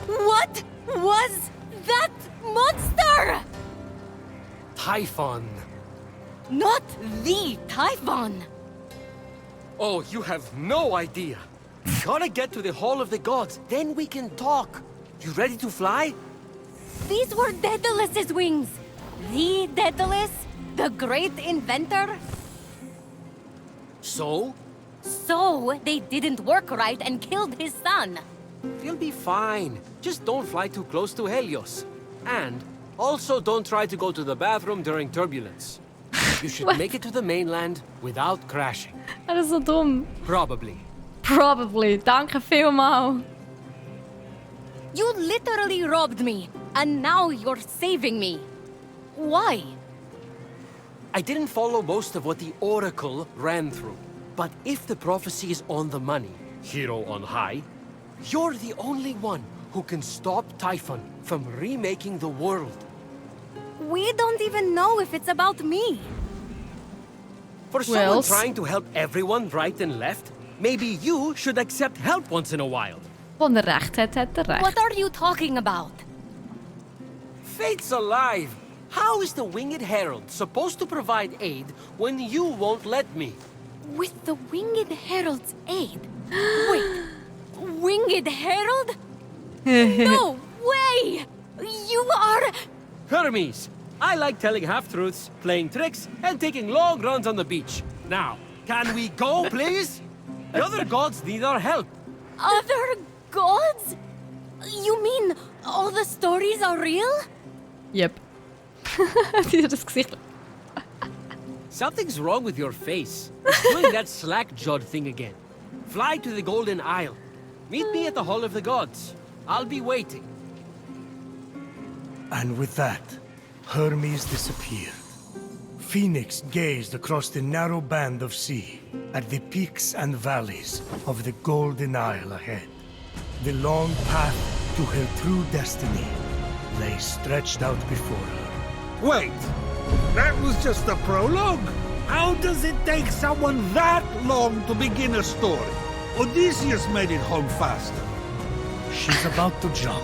What was that monster? Typhon. Not the Typhon. Oh, you have no idea. Gotta get to the Hall of the Gods, then we can talk. You ready to fly? These were Daedalus's wings. The Daedalus, the great inventor. So? So they didn't work right and killed his son. You'll be fine. Just don't fly too close to Helios. And also don't try to go to the bathroom during turbulence. You should make it to the mainland without crashing. Dat is zo dom. Probably. Probably. Danke vielmals. You literally robbed me, and now you're saving me. Why? I didn't follow most of what the Oracle ran through. But if the prophecy is on the money, hero on high, you're the only one who can stop Typhon from remaking the world. We don't even know if it's about me. For someone Well, trying to help everyone right and left, maybe you should accept help once in a while. Wo er recht hat, hat er recht. What are you talking about? Fate's alive! How is the Winged Herald supposed to provide aid when you won't let me? With the Winged Herald's aid? Wait, Winged Herald? No way! You are... Hermes! I like telling half-truths, playing tricks, and taking long runs on the beach. Now, can we go, please? The other gods need our help. Other gods? You mean all the stories are real? Yep. Zie je dat gezicht? Something's wrong with your face. You're doing that slack-jawed thing again. Fly to the Golden Isle. Meet me at the Hall of the Gods. I'll be waiting. And with that, Hermes disappeared. Phoenix gazed across the narrow band of sea at the peaks and valleys of the Golden Isle ahead. The long path to her true destiny lay stretched out before her. Wait, that was just the prologue? How does it take someone that long to begin a story? Odysseus made it home faster. She's about to jump.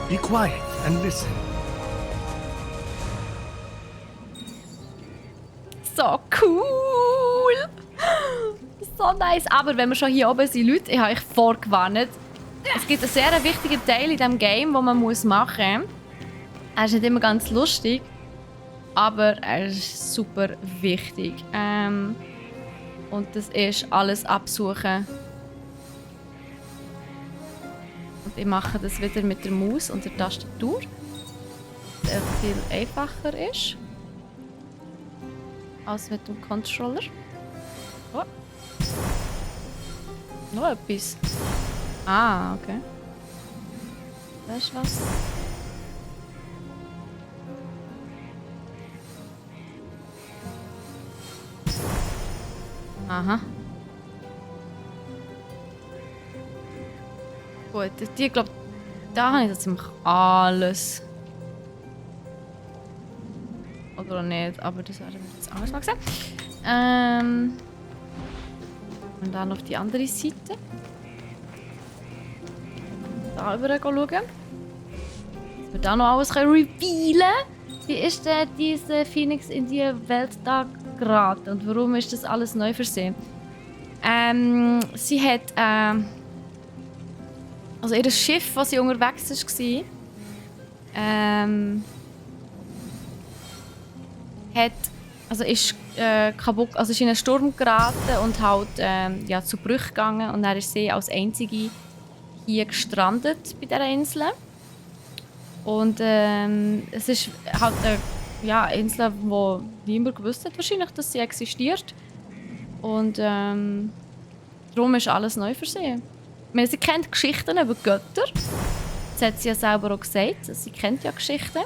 Be quiet and listen. So cool! So nice. Aber wenn wir schon hier oben sind, Leute, ich habe euch vorgewarnt. Es gibt einen sehr wichtigen Teil in diesem Game, den man machen muss. Er ist nicht immer ganz lustig, aber er ist super wichtig. Und das ist alles absuchen. Und ich mache das wieder mit der Maus und der Tastatur. Der viel einfacher ist. Als mit dem Controller. Oh. Noch etwas. Ah, okay. Weißt du was? Aha. Gut, ich glaube, da habe ich jetzt ziemlich alles. Oder auch nicht, aber das werden wir jetzt anders mal sehen. Und dann auf die andere Seite. Da rüber schauen. Dass wir da noch alles revealen können. Wie ist denn diese Phoenix in die Welt da geraten und warum ist das alles neu für sie? Sie hat Also ihr Schiff, das sie unterwegs war, ist kaputt, also ist in einen Sturm geraten und halt ja, zu Bruch gegangen. Und dann ist sie als einzige hier gestrandet bei dieser Insel. Und es ist halt eine Insel, wo niemand gewusst hat wahrscheinlich, dass sie existiert. Und darum ist alles neu für sie. Ich meine, sie kennt Geschichten über Götter. Das hat sie ja selber auch gesagt. Sie kennt ja Geschichten.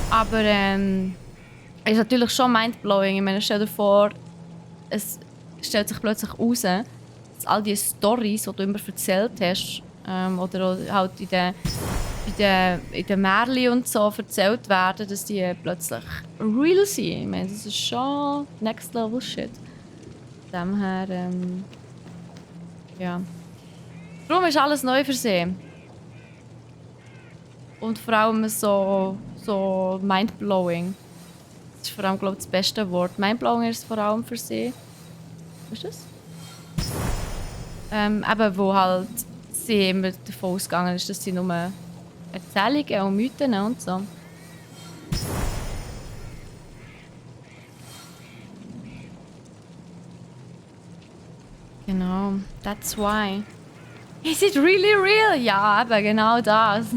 Aber es ist natürlich schon mindblowing. Ich meine, stell dir vor, es stellt sich plötzlich heraus, dass all die Storys, die du immer erzählt hast, oder halt in den Märchen und so erzählt werden, dass die plötzlich real sind. Ich meine, das ist schon next level shit. Von dem her, ja. Darum ist alles neu für sie. Und vor allem so mindblowing. Das ist vor allem, glaube ich, das beste Wort. Mindblowing ist vor allem für sie. Was ist das? Eben, wo halt sie immer davon ausgegangen ist, dass sie nur Erzählungen und Mythen und so. Genau, that's why. Is it really real? Ja, eben genau das.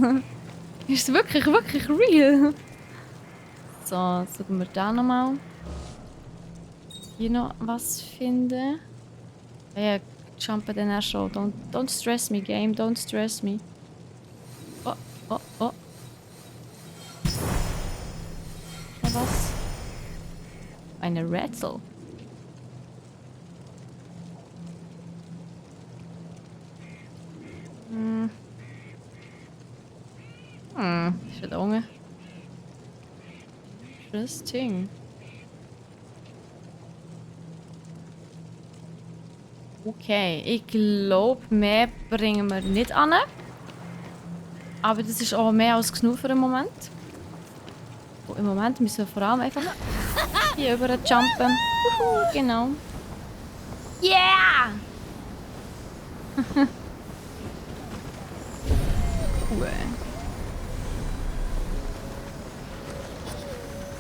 Ist es wirklich, wirklich real? So, suchen wir da nochmal. Hier noch was finden. Ja, jumpen dann auch schon. Don't stress me, Game, don't stress me. Oh, oh, oh. Noch was? Eine Rätsel. Ist da unten? Interesting. Okay, ich glaube, mehr bringen wir nicht an. Aber das ist auch mehr als genug für den Moment. Und im Moment müssen wir vor allem einfach hier über jumpen. Genau. Yeah! Cool.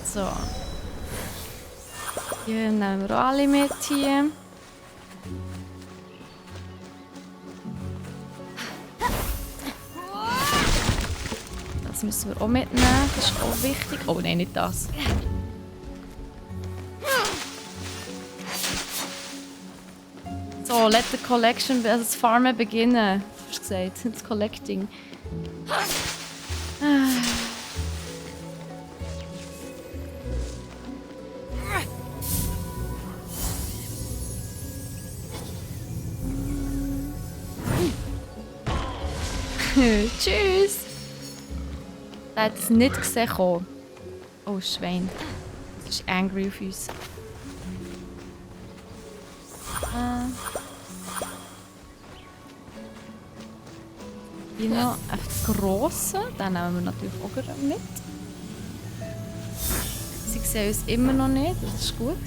So. Hier nehmen wir alle mit hier. Das müssen wir auch mitnehmen. Das ist auch wichtig. Oh nein, nicht das. So, let the collection, also das Farmen beginnen. Hast du gesagt? Das Collecting. Tschüss! Der hat es nicht gesehen. Oh, Schwein. Das ist angry auf uns. Hier noch einen grossen. Den nehmen wir natürlich auch mit. Sie sehen uns immer noch nicht. Das ist gut.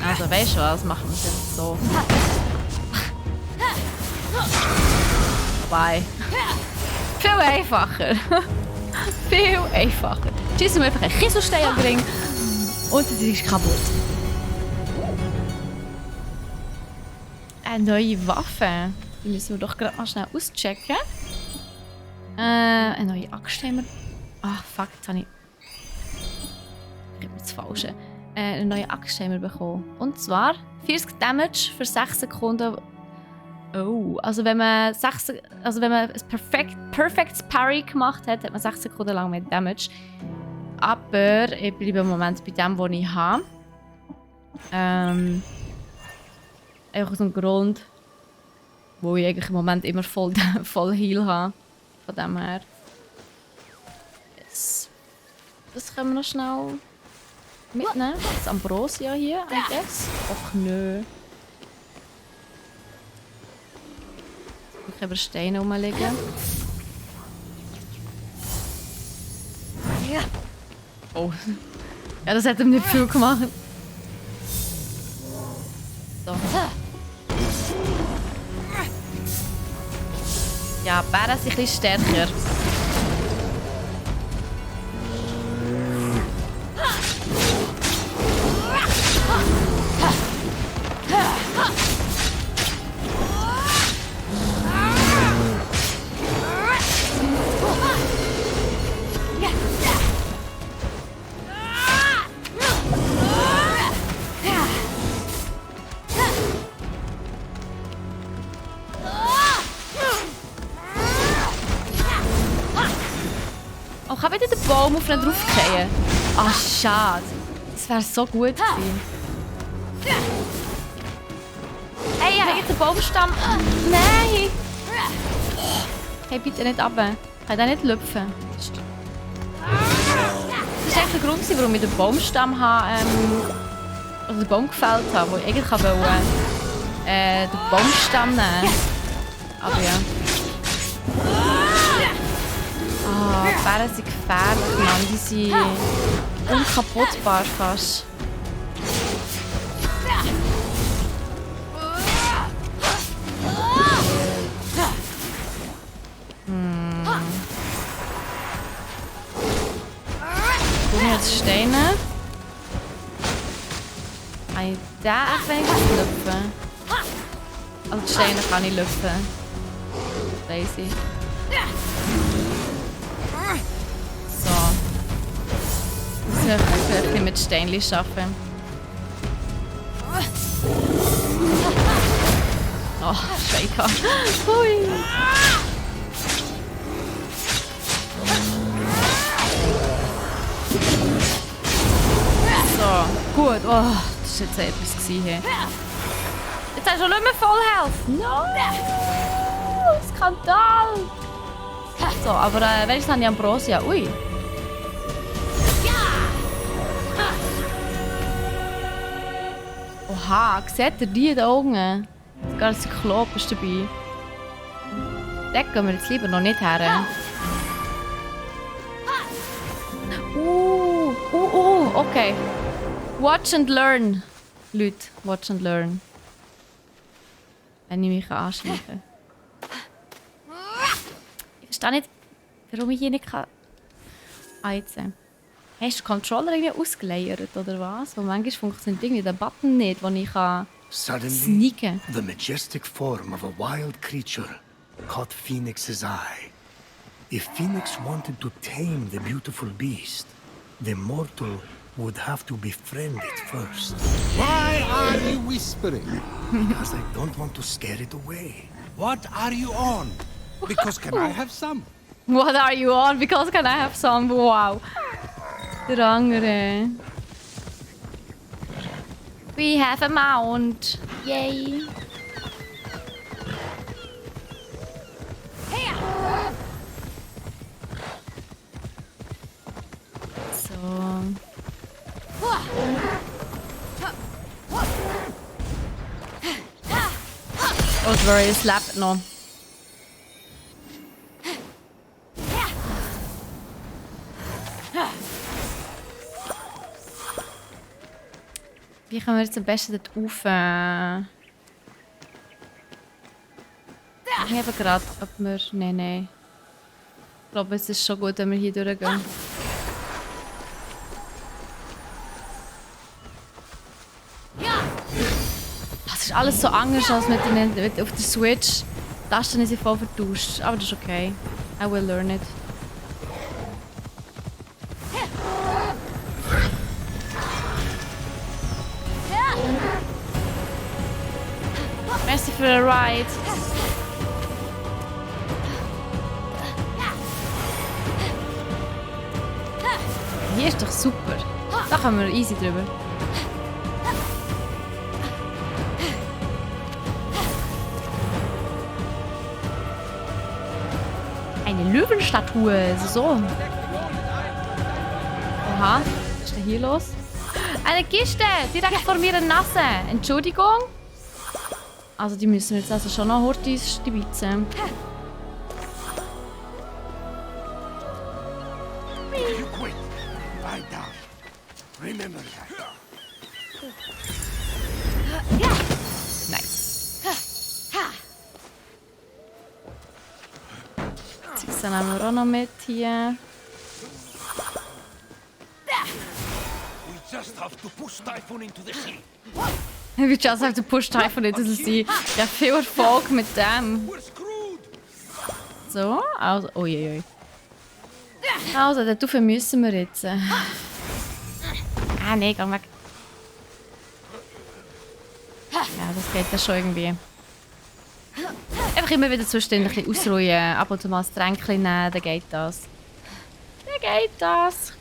Also weißt du was, machen wir es jetzt so. Vorbei. Viel einfacher. Viel einfacher. Schießen wir einfach einen Kieselstein am Ring und es ist kaputt. Eine neue Waffe. Die müssen wir doch gerade mal schnell auschecken. Eine neue Axt haben wir. Ach fuck, jetzt habe ich habe das Falsche. Eine neue Axt haben wir bekommen. Und zwar 40 Damage für 6 Sekunden. Oh, also wenn man ein perfektes Parry gemacht hat, hat man 6 Sekunden lang mehr Damage. Aber ich bleibe im Moment bei dem, was ich habe. Einfach aus dem Grund, wo ich eigentlich im Moment immer voll Heal habe. von dem her. Yes. Das können wir noch schnell mitnehmen. Das Ambrosia hier, I guess. Och nö. Ich kann über Steine rumliegen. Oh. Ja, das hat ihm nicht viel gemacht. So. Ja, Bären sind ein bisschen stärker. Oh, kann wieder den Baum auf ihn draufgehen? Ah, schade. Das wäre so gut gewesen. Hey, ich habe jetzt den Baumstamm. Nein! Hey, bitte nicht runter. Ich kann den nicht lüpfen. Das war echt der Grund, warum ich den Baumstamm habe, also den Baum gefällt habe, wo ich eigentlich wollte, den Baumstamm nehmen. Aber ja. Ah, die Bären sind gefährlich, Mann. Die sind unkaputtbar fast. Tun wir jetzt Steine. Kann ich den echt wenigstens lüpfen? Also die Steine kann ich lüpfen. Weiss ich. So. Muss ich ein bisschen mit Steinchen arbeiten. Oh, Shaker. Hui. So, gut. Oh, das war jetzt etwas hier. Jetzt hast du schon nicht mehr voll Health. No! Skandal! So, aber wenigstens habe ich Ambrosia. Ui. Oha, seht ihr die da unten? Sogar ein Zyklop ist dabei. Da gehen wir jetzt lieber noch nicht her. Okay. Watch and learn. Leute, watch and learn. Wenn ich mich anschleichen kann. Ich verstehe nicht, warum ich hier nicht heizen kann. Hast du den Controller irgendwie ausgeleiert oder was? Weil manchmal funktioniert irgendwie der Button nicht, wo ich Suddenly, sneaken kann. the majestic form of a wild creature caught Phoenix's eye. If Phoenix wanted to tame the beautiful beast, the mortal would have to befriend it first. Why are you whispering? Because I don't want to scare it away. What are you on? Because can I have some? What are you on? Because can I have some? Wow. Der andere. We have a mount. Yay. So. Oh, sorry, es lebt noch. Wie können wir jetzt am besten dort rauf? Ich habe gerade, ob wir... Nein. Ich glaube, es ist schon gut, wenn wir hier durchgehen. Das ist alles so anders als mit auf der Switch. Die Tasten sind voll vertauscht, aber das ist okay. I will learn it. Merci für den Ride. Hier ist doch super. Da kommen wir easy drüber. Eine Löwenstatue. So. Oha, was ist denn hier los? Eine Kiste! Direkt vor meiner Nase. Entschuldigung. Also die müssen jetzt also schon noch Hortis stibitzen. You quit. Lie down. Remember that. Nice. Das nehmen wir auch noch mit hier. We just have to push Typhoon into the sea. We just have to push Typhoon into the sea. Ja, viel Erfolg mit dem. We're screwed. So, also... Uiuiui. Also, dafür müssen wir jetzt. Ah, nein, geh weg. Ja, das geht ja schon irgendwie. Einfach immer wieder zwischendurch ein bisschen ausruhen, ab und zu mal ein Tränkchen nehmen, dann geht das. Dann geht das.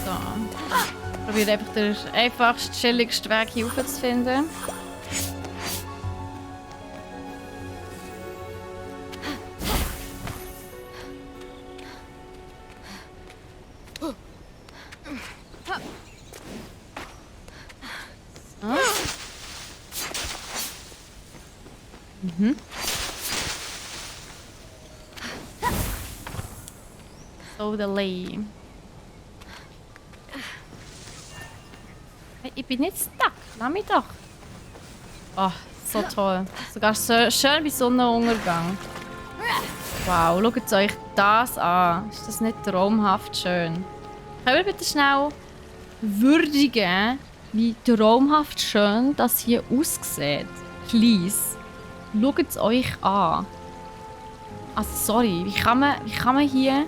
So. Probiere einfach den einfachsten, chilligsten Weg hier rauf zu finden. So, der Lee. Hey, ich bin nicht stuck. Lass mich doch. Oh, so toll. Sogar so schön wie Sonnenuntergang. Wow, schaut euch das an. Ist das nicht traumhaft schön? Können wir bitte schnell würdigen, wie traumhaft schön das hier aussieht? Please. Schaut es euch an. Also sorry, wie kann man hier...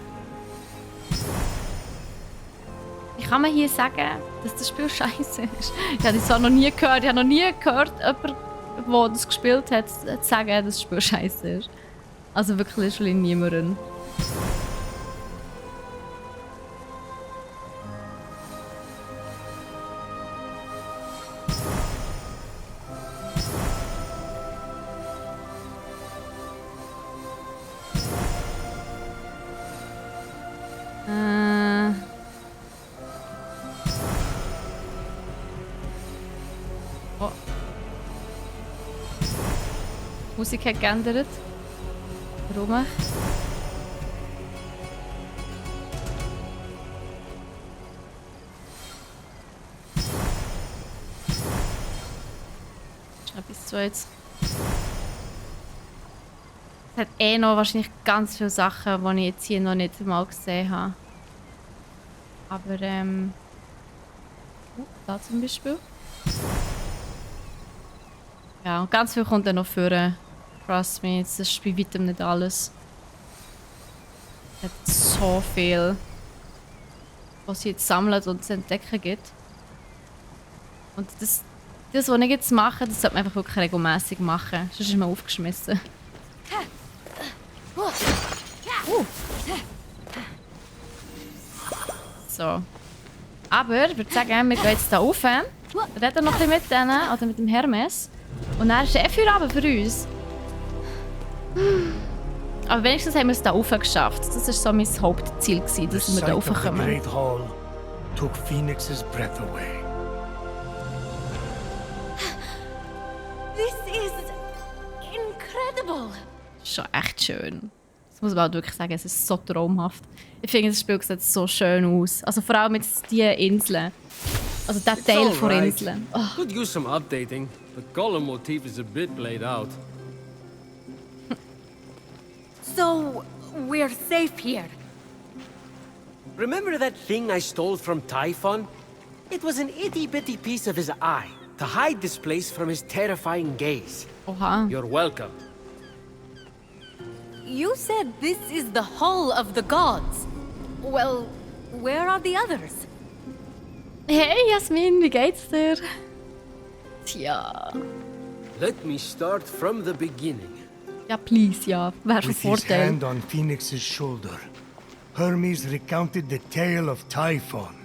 Wie kann man hier sagen, dass das Spiel scheiße ist? Ich habe das zwar noch nie gehört. Ich habe noch nie gehört, jemand, der das gespielt hat, zu sagen, dass das Spiel scheiße ist. Also wirklich niemanden. Oh. Die Musik hat geändert. Warum? Schnell bis zu jetzt. Es hat noch wahrscheinlich ganz viele Sachen, die ich jetzt hier noch nicht mal gesehen habe. Aber da zum Beispiel. Ja, und ganz viel kommt dann noch vor. Trust me, das ist bei weitem nicht alles. Es hat so viel, was es jetzt sammelt und zu entdecken gibt. Und das, was ich jetzt mache, das sollte man einfach wirklich regelmäßig machen. Sonst ist man aufgeschmissen. So. Aber ich würde sagen, wir gehen jetzt hier rauf. Reden noch ein bisschen mit denen, oder mit dem Hermes. Und dann ist Feierabend für uns. Aber wenigstens haben wir es hier rauf geschafft. Das war so mein Hauptziel, dass wir hier raufkommen. The Great Hall took Phoenix's breath away. This is incredible. Schon echt schön. Das muss man halt wirklich sagen, es ist so traumhaft. Ich finde, das Spiel sieht so schön aus. Also vor allem mit diesen Inseln. Also der Teil von Inseln. Oh. Could use some updating. The column motif is a bit played out. So, we're safe here. Remember that thing I stole from Typhon? It was an itty-bitty piece of his eye to hide this place from his terrifying gaze. Oha. You're welcome. You said this is the Hall of the Gods. Well, where are the others? Hey Jasmin, wie geht's dir? Tja. Let me start from the beginning. Ja, please, ja. Wäre schon With his Vorteil. hand on Phoenix's shoulder, Hermes recounted the tale of Typhon,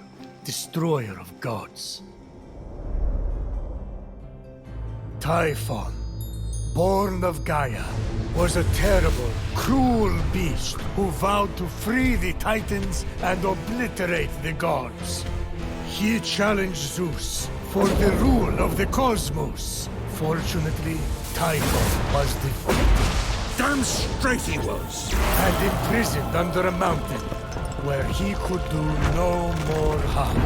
destroyer of gods. Typhon, born of Gaia, was a terrible, cruel beast who vowed to free the Titans and obliterate the gods. He challenged Zeus for the rule of the cosmos. Fortunately, Typhon was defeated Damn straight he was. and imprisoned under a mountain where he could do no more harm.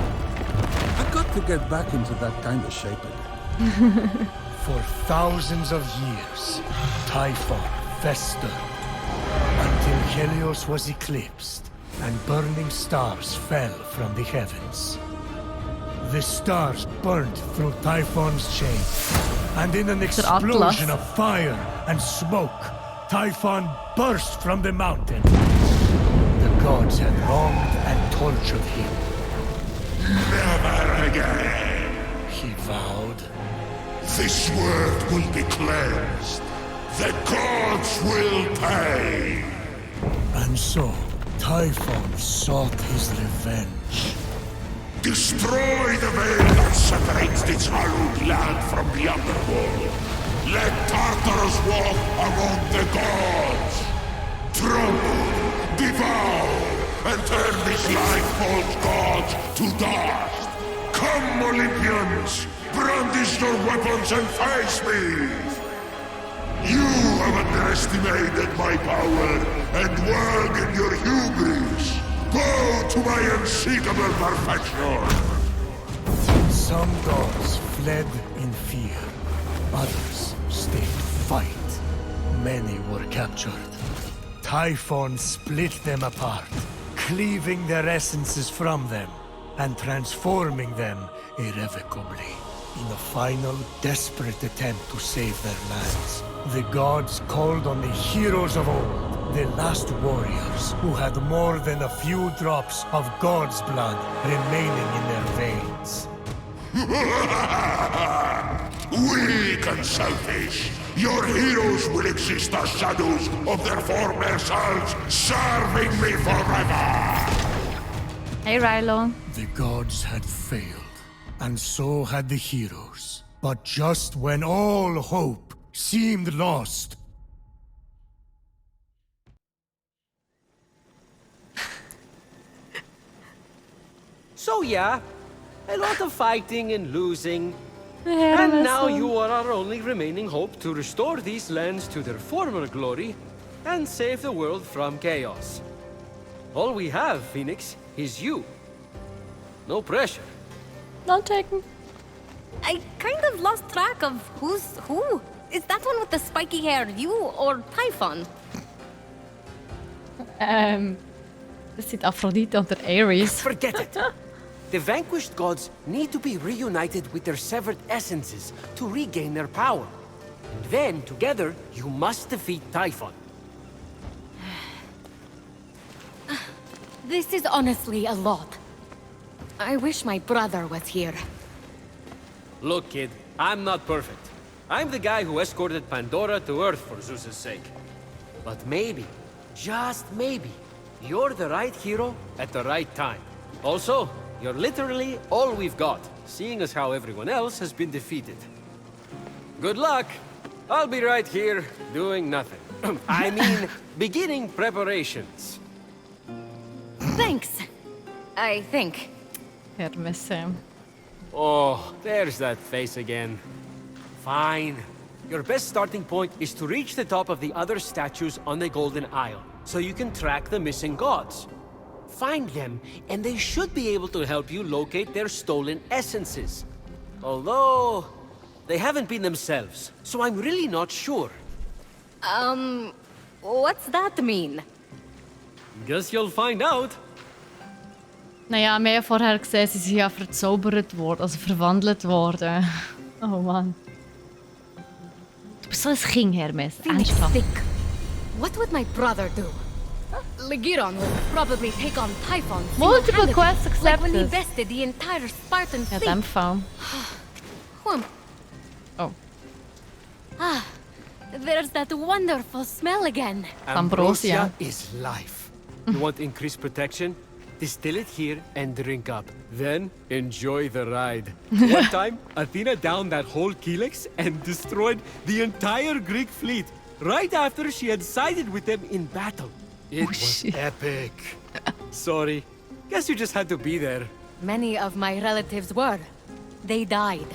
I got to get back into that kind of shape again. For thousands of years, Typhon festered until Helios was eclipsed and burning stars fell from the heavens. The stars burned through Typhon's chain, and in an explosion of fire and smoke, Typhon burst from the mountain. The gods had wronged and tortured him. Never again. He vowed. This world will be cleansed. The gods will pay. And so, Typhon sought his revenge. Destroy the veil that separates this hallowed land from the underworld. Let Tartarus walk among the gods. Trample, devour, and turn these life-forged gods to dust. Come, Olympians, brandish your weapons and face me. You have underestimated my power and work in your hubris. Go to my unseekable perfection! Some gods fled in fear. Others stayed to fight. Many were captured. Typhon split them apart, cleaving their essences from them and transforming them irrevocably. In a final, desperate attempt to save their lands, the gods called on the heroes of old, the last warriors who had more than a few drops of God's blood remaining in their veins. Weak and selfish, your heroes will exist as shadows of their former selves, serving me forever! Hey, Rilo. The gods had failed, and so had the heroes. But just when all hope seemed lost, So yeah, a lot of fighting and losing. And now you are our only remaining hope to restore these lands to their former glory and save the world from chaos. All we have, Phoenix, is you. No pressure. Not taken. I kind of lost track of who's who. Is that one with the spiky hair you or Typhon? Das sind Aphrodite und der Ares. Forget it. The vanquished gods need to be reunited with their severed essences to regain their power. And then, together, you must defeat Typhon. This is honestly a lot. I wish my brother was here. Look, kid, I'm not perfect. I'm the guy who escorted Pandora to Earth for Zeus's sake. But maybe, just maybe, you're the right hero at the right time. Also, you're literally all we've got, seeing as how everyone else has been defeated. Good luck! I'll be right here, doing nothing. I mean, beginning preparations. Thanks. I think. Hermes. Oh, there's that face again. Fine. Your best starting point is to reach the top of the other statues on the Golden Isle, so you can track the missing gods. Find them, and they should be able to help you locate their stolen essences. Although, they haven't been themselves, so I'm really not sure. What's that mean? Guess you'll find out. Naja, wir haben vorher gesehen, sie sind ja verzaubert worden, also verwandelt worden. Oh Mann. Du bist so ein Kind, Hermes. Phoenix Ernsthaft. thick. What would my brother do? Legiron will probably take on Typhon Multiple single-handedly, quests like when he accepted. bested the entire Spartan Ja, in fleet. dem Fall. Who am Oh. There's that wonderful smell again. Ambrosia. is life. You want increased protection? Distill it here and drink up. Then enjoy the ride. One time, Athena downed that whole Kelex and destroyed the entire Greek fleet right after she had sided with them in battle. It was shit. epic. Sorry. Guess you just had to be there. Many of my relatives were. They died.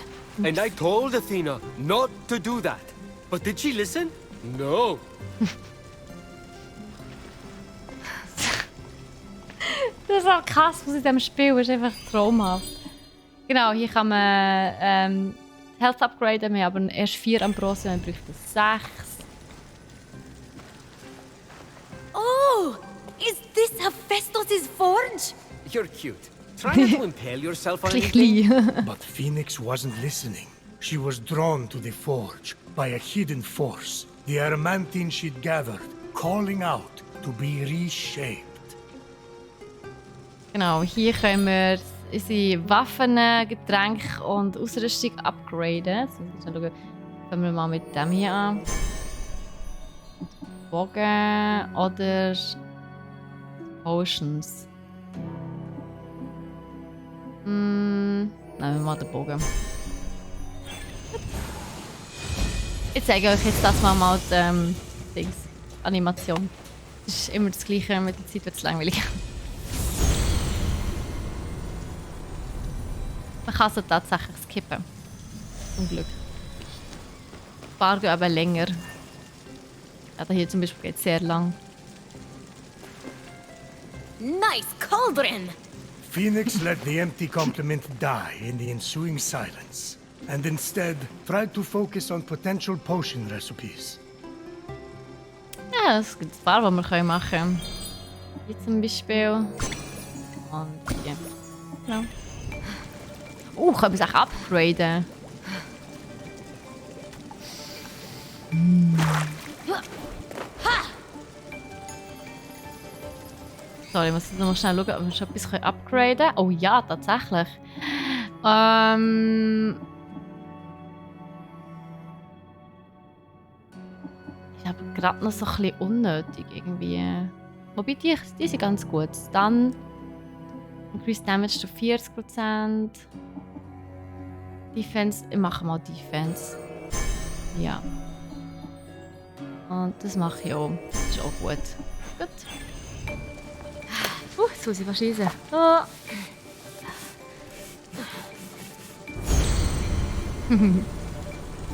And I told Athena not to do that. But did she listen? No. Der Sarkasmus in diesem Spiel ist einfach traumhaft. Genau, hier kann man Health upgraden. Wir haben erst 4 Ambrosia, wir brauchen 6. Oh! Is this Hephaestus' forge? You're cute. Try not to impale yourself on Ein anything. bisschen. But Phoenix wasn't listening. She was drawn to the forge by a hidden force, the adamantine she'd gathered, calling out to be reshaped. Genau, hier können wir unsere Waffen, Getränke und Ausrüstung upgraden. So, schauen. Fangen wir mal mit dem hier an. Bogen oder Potions. Nehmen wir mal den Bogen. Ich zeige euch jetzt das mal die Animation. Das ist immer das Gleiche, mit der Zeit wird es langweilig. Man kann sie tatsächlich skippen. Zum Glück. Ein paar gehen aber länger. Ja, hier zum Beispiel geht es sehr lang. Nice cauldron! Phoenix let the empty compliment die in the ensuing silence, and instead tried to focus on potential potion recipes. Ja, es gibt ein paar, die wir machen können. Hier zum Beispiel. Und hier. Genau. Können wir es auch upgraden? Sorry, ich muss jetzt noch mal schnell schauen, ob wir schon etwas upgraden können. Oh ja, tatsächlich. Ist aber gerade noch so ein bisschen unnötig irgendwie. Wobei die sind ganz gut. Dann Increase Damage to 40%. Defense. Ich mache mal Defense. Ja. Und das mache ich auch. Das ist auch gut. Gut. Jetzt muss ich verschießen. Oh.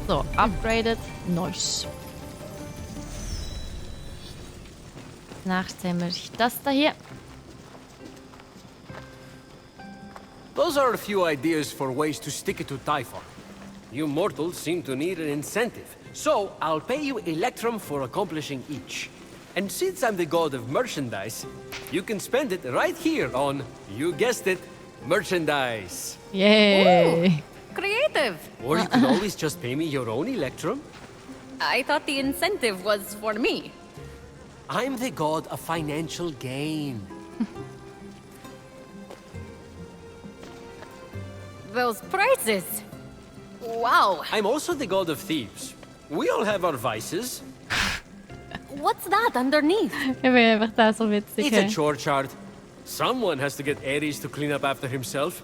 So, upgraded. Nice. Nächstes haben wir das da hier. Those are a few ideas for ways to stick it to Typhon. You mortals seem to need an incentive, so I'll pay you Electrum for accomplishing each. And since I'm the god of merchandise, you can spend it right here on, you guessed it, merchandise. Yay! Creative! Or you could always just pay me your own Electrum. I thought the incentive was for me. I'm the god of financial gain. Those prices! Wow! I'm also the god of thieves. We all have our vices. What's that underneath? Ich bin einfach da so witzig. It's a chore chart. Someone has to get Ares to clean up after himself.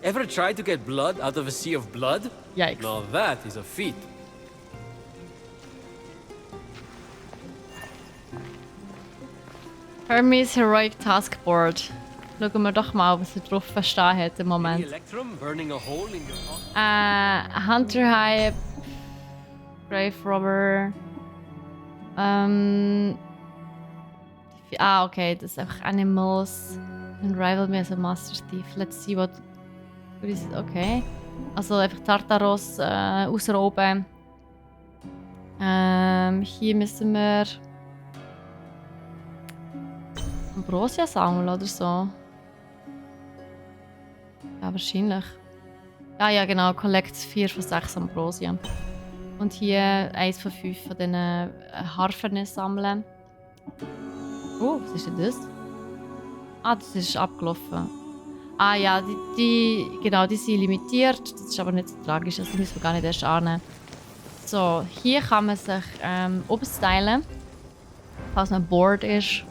Ever tried to get blood out of a sea of blood? Yikes. Now that is a feat. Hermes Heroic Task Board. Schauen wir doch mal, was er drauf verstehen hat im Moment. Electrum burning a hole in your pocket. Hunter Hive, Grave Robber. Okay, das ist einfach Animals. And rival me as a Master Thief. Let's see what is it. Okay. Also einfach Tartaros ausrauben. Hier müssen wir Ambrosia sammeln oder so. Ja, wahrscheinlich. Ja, genau. Collect 4 von 6 Ambrosia. Und hier 1 von 5 von diesen Harfen sammeln. Oh, was ist denn das? Das ist abgelaufen. Ja, die sind limitiert. Das ist aber nicht so tragisch, also müssen wir gar nicht erst annehmen. So, hier kann man sich umstylen, falls man bored ist.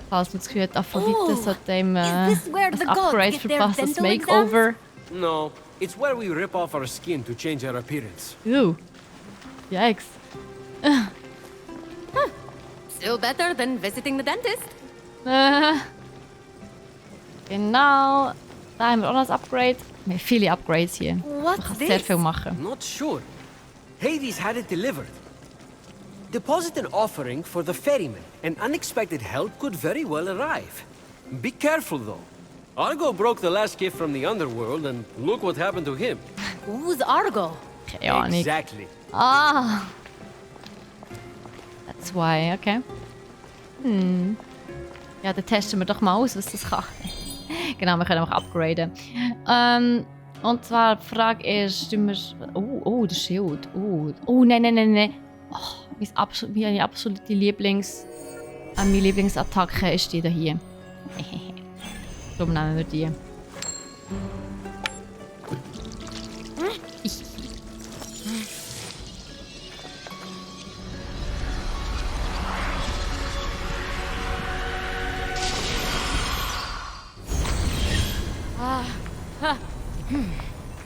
Falls man das Gefühl hat, Aphrodite sollte ihm Is this where ein the gods Upgrade get für their passendes dental Makeover. No, it's where we rip off our skin to change our appearance. Yikes. Still better than visiting the dentist. Genau. Da haben wir auch noch ein Upgrade. Wir haben viele Upgrades hier. Man What's kann sehr this? viel machen. Not sure. Hades had it delivered. Deposit an offering for the ferryman. An unexpected help could very well arrive. Be careful, though. Argo broke the last gift from the underworld, and look what happened to him. Who's Argo? Keine Ahnung. Exactly. Ah. That's why, okay. Ja, dann testen wir doch mal aus, was das kann. Genau, wir können auch upgraden. Und zwar die Frage ist, tun wir... Oh, das Schild. Oh, nein. Oh, meine absolute meine Lieblingsattacke ist die da hier. Darum nehmen wir die.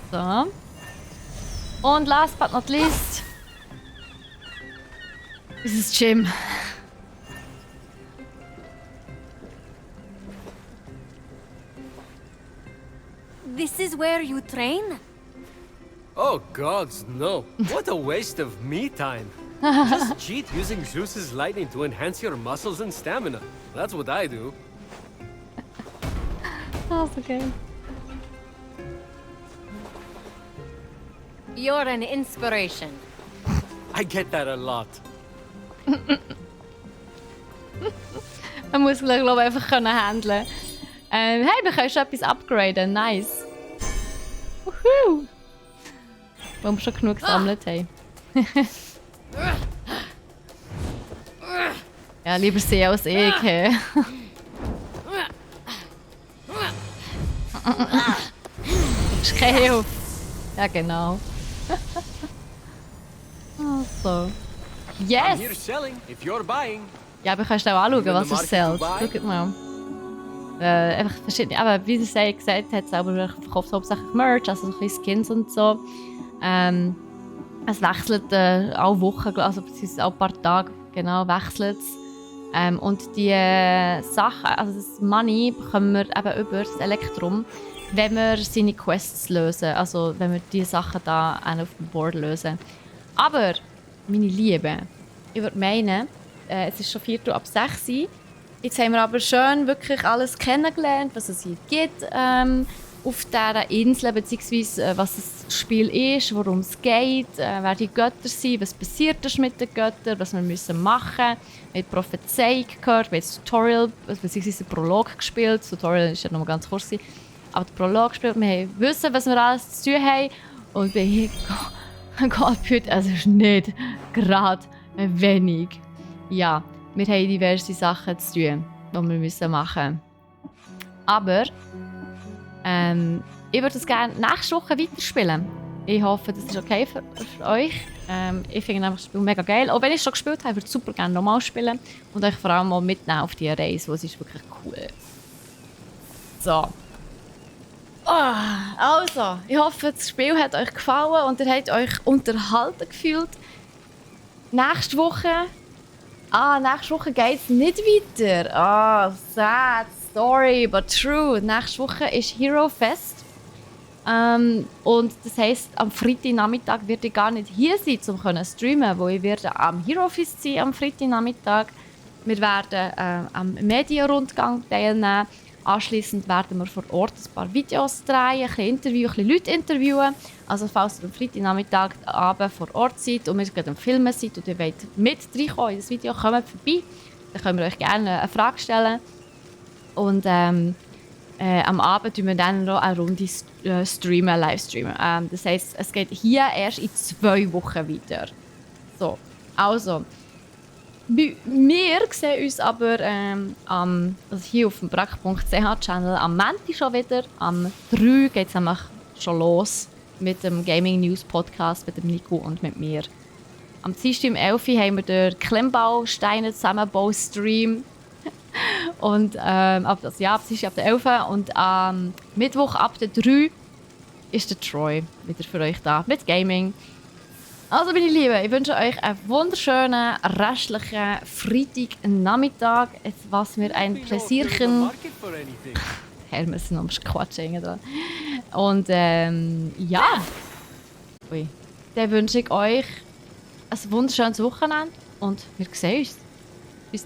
So. Und last but not least. Dieses Gym. This is where you train? Oh gods, no. What a waste of me time. Just cheat using Zeus's lightning to enhance your muscles and stamina. That's what I do. That's okay. You're an inspiration. I get that a lot. Man muss, glaube ich, einfach handeln. Hey, wir können schon etwas upgraden. Nice. Wuhu! Weil wir schon genug gesammelt haben. Ja, lieber sie als ich. Hey. Das ist keine Hilfe. Ja, genau. So. I'm Yes! here selling if you're buying. Ja, aber kannst du auch anschauen, Wenn was der er zählt. Markt Schau mal. Einfach verschiedene. Aber wie er gesagt hat, selber verkauft hauptsächlich Merch, also so ein bisschen Skins und so. Es wechselt alle Wochen, also beziehungsweise alle paar Tage, genau, wechselt es. Und die Sachen, also das Money bekommen wir eben über das Elektrum, wenn wir seine Quests lösen. Also wenn wir diese Sachen da auf dem Board lösen. Aber, meine Lieben, ich würde meinen, es ist schon 4 ab 6 Uhr. Jetzt haben wir aber schön wirklich alles kennengelernt, was es hier gibt auf dieser Insel, beziehungsweise was das Spiel ist, worum es geht, wer die Götter sind, was passiert ist mit den Göttern, was wir müssen machen. Wir haben die Prophezeiung gehört, wir haben das Tutorial, beziehungsweise den Prolog gespielt. Das Tutorial ist ja noch mal ganz kurz, aber den Prolog gespielt. Wir wissen, was wir alles zu tun haben. Und wir hier Gott behüte, es ist nicht gerade wenig. Ja, wir haben diverse Sachen zu tun, die wir müssen machen müssen. Aber ich würde das gerne nächste Woche weiterspielen. Ich hoffe, das ist okay für euch. Ich finde das Spiel mega geil. Auch wenn ich es schon gespielt habe, würde ich super gerne nochmal spielen. Und euch vor allem mal mitnehmen auf diese Reise, weil es ist wirklich cool. So. Also, ich hoffe, das Spiel hat euch gefallen und ihr habt euch unterhalten gefühlt. Nächste Woche geht es nicht weiter. Sad story, but true. Nächste Woche ist Hero Fest. Und das heisst, am Freitagnachmittag werde ich gar nicht hier sein, um zu streamen, weil ich werde am Hero Fest sein am Freitagnachmittag. Wir werden am Medienrundgang teilnehmen. Anschliessend werden wir vor Ort ein paar Videos drehen, ein bisschen Leute interviewen. Also falls ihr am Freitagnachmittag Abend vor Ort seid und wir gerade am Filmen seid und ihr wollt mit reinkommen in das Video, kommt vorbei. Dann können wir euch gerne eine Frage stellen. Und am Abend streamen wir dann noch eine Runde Livestreamen. Das heisst, es geht hier erst in 2 Wochen weiter. So, also. Wir sehen uns aber also hier auf dem brack.ch-Channel am Montag schon wieder. Am 3 geht es nämlich schon los mit dem Gaming News Podcast mit dem Nico und mit mir. Am Dienstag um 11 Uhr haben wir den Klemmbausteine Zusammenbau-Stream. Und ab Dienstag ab der 11 Uhr. Und am Mittwoch ab der 3 ist der Troy wieder für euch da mit Gaming. Also meine Lieben, ich wünsche euch einen wunderschönen restlichen Freitagnachmittag. Es war mir ein Pläsierchen. Wir sind am Quatschen dran. Und ja. Ui. Dann wünsche ich euch ein wunderschönes Wochenende und wir sehen uns. Bis dann.